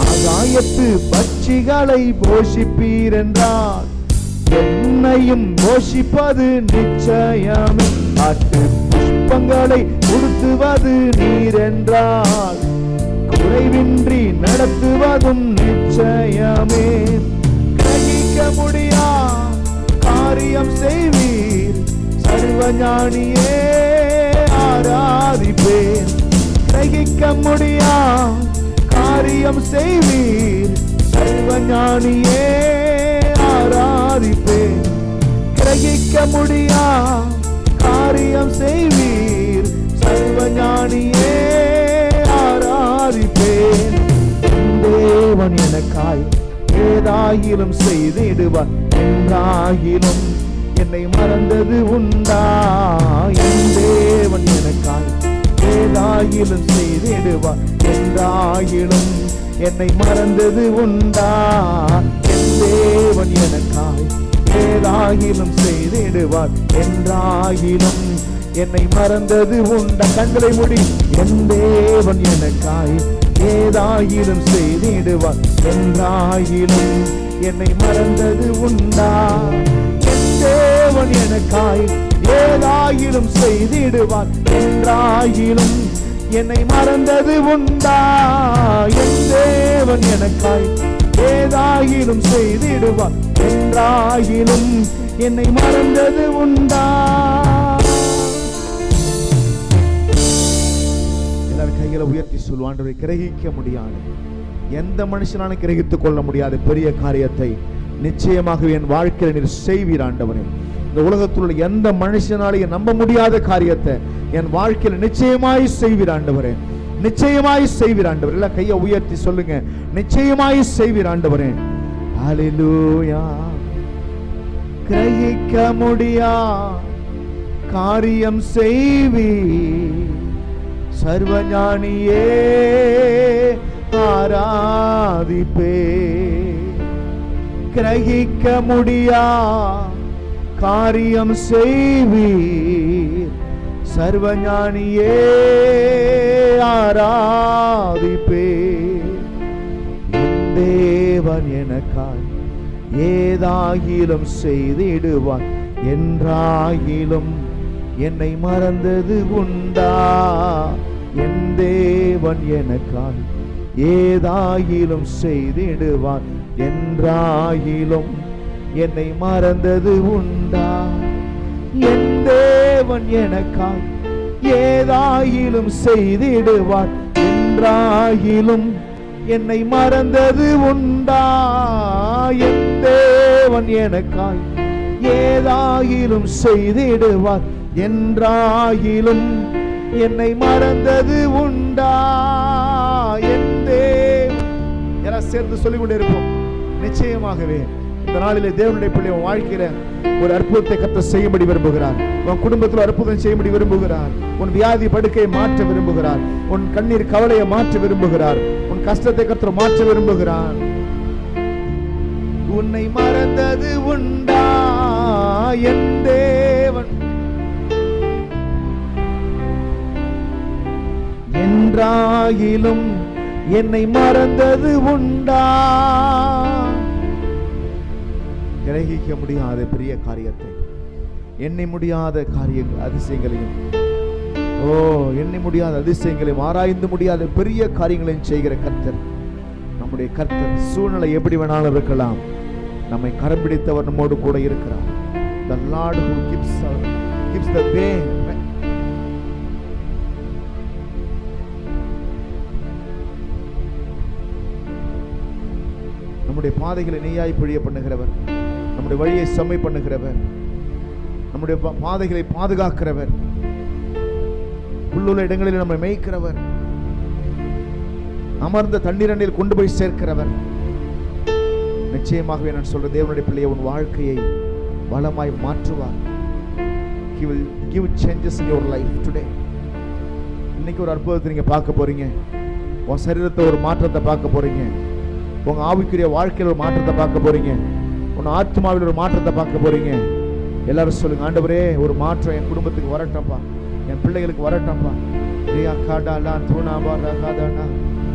ஆகாயத்து பட்சிகளை போஷிப்பீர் என்றால் என்னையும் போஷிப்பது நிச்சயமே. காட்டு புஷ்பங்களை உடுத்துவது நீர் என்றால் குறைவின்றி நடத்துவதும் நிச்சயமே. கிரகிக்க முடியா காரியம் செய்வீர், சர்வஞானியே ஆராதிப்பேன். கிரகிக்க முடியா காரியம் செய்வீர், சர்வஞானியே ஆராதிப்பேன். கிரகிக்க முடியா காரியம் செய்வீர், சர்வஞானியே ஆராதிப்பேன். தேவன் எனக்காய் ஏதாயிலும் செய்திடுவார், என்றாகிலும் என்னை மறந்தது உண்டா. என் தேவன் எனக்காய் ஏதாயிலும் செய்திடுவார், என்றாகிலும் என்னை மறந்தது உண்டா. என் தேவன் எனக்காய் ஏதாகிலும் செய்திடுவார், என்றாகிலும் என்னை மறந்தது உண்டா. கண்களை மூடி, என் தேவன் எனக்காய் ஏதாயிலும் செய்திடுவார். என்றாயிலும் என்னை மறந்தது உண்டா? என் தேவன் எனக்காய் ஏதாயிலும் செய்திடுவார். என்றாயிலும் என்னை மறந்தது உண்டா? என் தேவன் எனக்காய் ஏதாயிலும் செய்திடுவார். என்றாயிலும் என்னை மறந்தது உண்டா? எல்லாரும் கைகளை உயர்த்தி சொல்வாண்டவரை, கிரகிக்க முடியாது, எந்த மனுஷனாலும் கிரகித்துக் கொள்ள முடியாத பெரிய காரியத்தை நிச்சயமாக என் வாழ்க்கையில் நீர் செய்வீர் ஆண்டவரே. இந்த உலகத்தில் உள்ள எந்த மனுஷனாலையும் நம்ப முடியாத காரியத்தை என் வாழ்க்கையில் நிச்சயமாய் செய்வீர் ஆண்டவரே. நிச்சயமாய் செய்வீர் ஆண்டவரே. எல்லாம் கையை உயர்த்தி சொல்லுங்க, நிச்சயமாய் செய்வீர் ஆண்டவரே. ஹல்லேலூயா. கிரகிக்க முடியா காரியம் செய்வீர் சர்வஞானியே, ஆராதிப்பே. கிரகிக்க முடியா காரியம் செய்வீர் சர்வஞானியே, ஆராதிப்பே. என் தேவன் எனக்காய் ஏதாகிலும் செய்திடுவான். என்றாகிலும் என்னை மறந்தது உண்டா? என் தேவன் எனக்காய் ஏதாகிலும் செய்திடுவான். என்றாகிலும் என்னை மறந்தது உண்டா? என் தேவன் எனக்காய் ஏதாகிலும் செய்திடுவார். என்றாகிலும் என்னை மறந்தது உண்டா? என் தேவன் எனக்காய் ஏதாகிலும் செய்திடுவார். என்றாகிலும் என்னை மறந்தது உண்டா? என் தேவன். எல்லாம் சேர்ந்து சொல்லிக் கொண்டே இருப்போம். நிச்சயமாகவே இந்த நாளிலே தேவனுடைய பிள்ளை உன் வாழ்க்கையில ஒரு அற்புதத்தை கர்த்தர் செய்யும்படி விரும்புகிறார். உன் குடும்பத்தில் அற்புதம் செய்யும்படி விரும்புகிறார். உன் வியாதி படுக்கையை மாற்ற விரும்புகிறார். உன் கண்ணீர் கவலையை மாற்ற விரும்புகிறார். உன் கஷ்டத்தை கர்த்தர் மாற்ற விரும்புகிறார். உன்னை மறந்தது உண்டா? என் தேவன். என்றாகிலும் என்னை மறந்தது உண்டா? கிரகிக்க முடியாத பெரிய காரியத்தை, எண்ணி முடியாத காரியங்கள் அதிசயங்களையும், எண்ணி முடியாத அதிசயங்களையும், ஆராய்ந்து முடியாத பெரிய காரியங்களையும் செய்கிற கர்த்தர் நம்முடைய கர்த்தர். சூழ்நிலை எப்படி வேணாலும் இருக்கலாம், நம்மை கரம் பிடித்தவர் நம்மோடு கூட இருக்கிறார். The Lord who gives the way. நம்முடைய பாதைகளை நீயாய் பிழிய பண்ணுகிறவர், நம்முடைய வழியை செம்மை பண்ணுகிறவர், நம்முடைய பாதைகளை பாதுகாக்கிறவர், புல்லுள்ள இடங்களில் நம்மை மேய்க்கிறவர், அமர்ந்த தண்ணீரண்டில் கொண்டு போய் சேர்க்கிறவர். நிச்சயமாகவே நான் சொல்ற தேவனுடைய பிள்ளையை உன் வாழ்க்கையை வளமாய் மாற்றுவார். He will give changes in your life today. இன்னைக்கு ஒரு அற்புதத்தை நீங்க பார்க்க போறீங்க. உன் சரீரத்தை ஒரு மாற்றத்தை பார்க்க போறீங்க. உங்க ஆவிக்குரிய வாழ்க்கையில் ஒரு மாற்றத்தை பார்க்க போறீங்க. உன் ஆத்மாவில் ஒரு மாற்றத்தை பார்க்க போறீங்க. எல்லாரும் சொல்லுங்க, ஆண்டவரே ஒரு மாற்றம் என் குடும்பத்துக்கு வரட்டப்பா, என் பிள்ளைகளுக்கு வரட்டப்பா.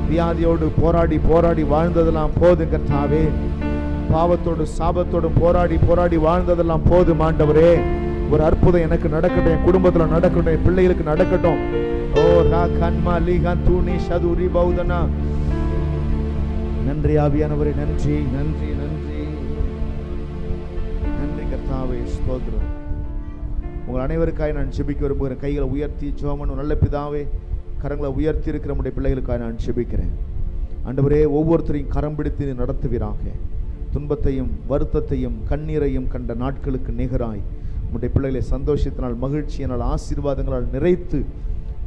வியாதியோடு போராடி போராடி வாழ்ந்ததெல்லாம் போதும் கர்த்தாவே. பாவத்தோடு சாபத்தோடு போராடி போராடி வாழ்ந்ததெல்லாம் போதும் ஆண்டவரே. ஒரு அற்புதம் எனக்கு நடக்கட்டும், என் குடும்பத்தில் நடக்கட்டும், என் பிள்ளைகளுக்கு நடக்கட்டும். ஓ ரா கன்மா லீகான் தூணி சதுரி பௌதனா. நன்றி ஆவியானவரே, நன்றி நன்றி நன்றி நன்றி கர்த்தாவே, ஸ்தோத்திரம். உங்கள் அனைவருக்காய் நான் ஜெபிக்க விரும்புகிறேன். கைகளை உயர்த்தி ஜெபம். நல்ல பிதாவே, கரங்களை உயர்த்தி இருக்கிற நம்முடைய பிள்ளைகளுக்காக நான் ஜெபிக்கிறேன். ஆண்டவரே, ஒவ்வொருத்தரையும் கரம் பிடித்து நடத்துவீராக. துன்பத்தையும் வருத்தத்தையும் கண்ணீரையும் கண்ட நாட்களுக்கு நிகராய் உடைய பிள்ளைகளை சந்தோஷத்தினால் மகிழ்ச்சியினால் ஆசீர்வாதங்களால் நிறைத்து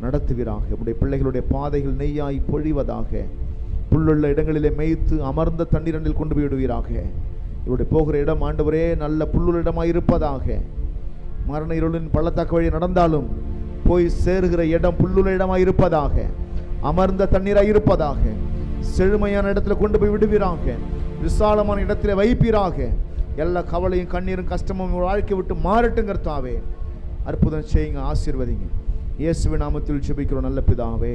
நடத்துவீராக. உடைய பிள்ளைகளுடைய பாதைகள் நெய்யாய் பொழிவதாக. புல்லுள்ள இடங்களிலே மேய்த்து அமர்ந்த தண்ணீரண்டில் கொண்டு போய் விடுவீராக. இவருடைய போகிற இடம் ஆண்டவரே நல்ல புல்லுள்ள இடமாய் இருப்பதாக. மரண இருளின் பள்ளத்தாக்கு வழி நடந்தாலும் போய் சேருகிற இடம் புல்லுள்ள இடமாய் இருப்பதாக. அமர்ந்த தண்ணீராய் இருப்பதாக. செழுமையான இடத்துல கொண்டு போய் விடுவீராக. விசாலமான இடத்துல வைப்பீராக. எல்லா கவலையும் கண்ணீரும் கஷ்டமும் வாழ்க்கை விட்டு மாறட்டும் கர்த்தாவே. அற்புதம் செய்யுங்க, ஆசீர்வதிங்க. இயேசுவின் நாமத்தில் ஜெபிக்கிறோம் நல்ல பிதாவே.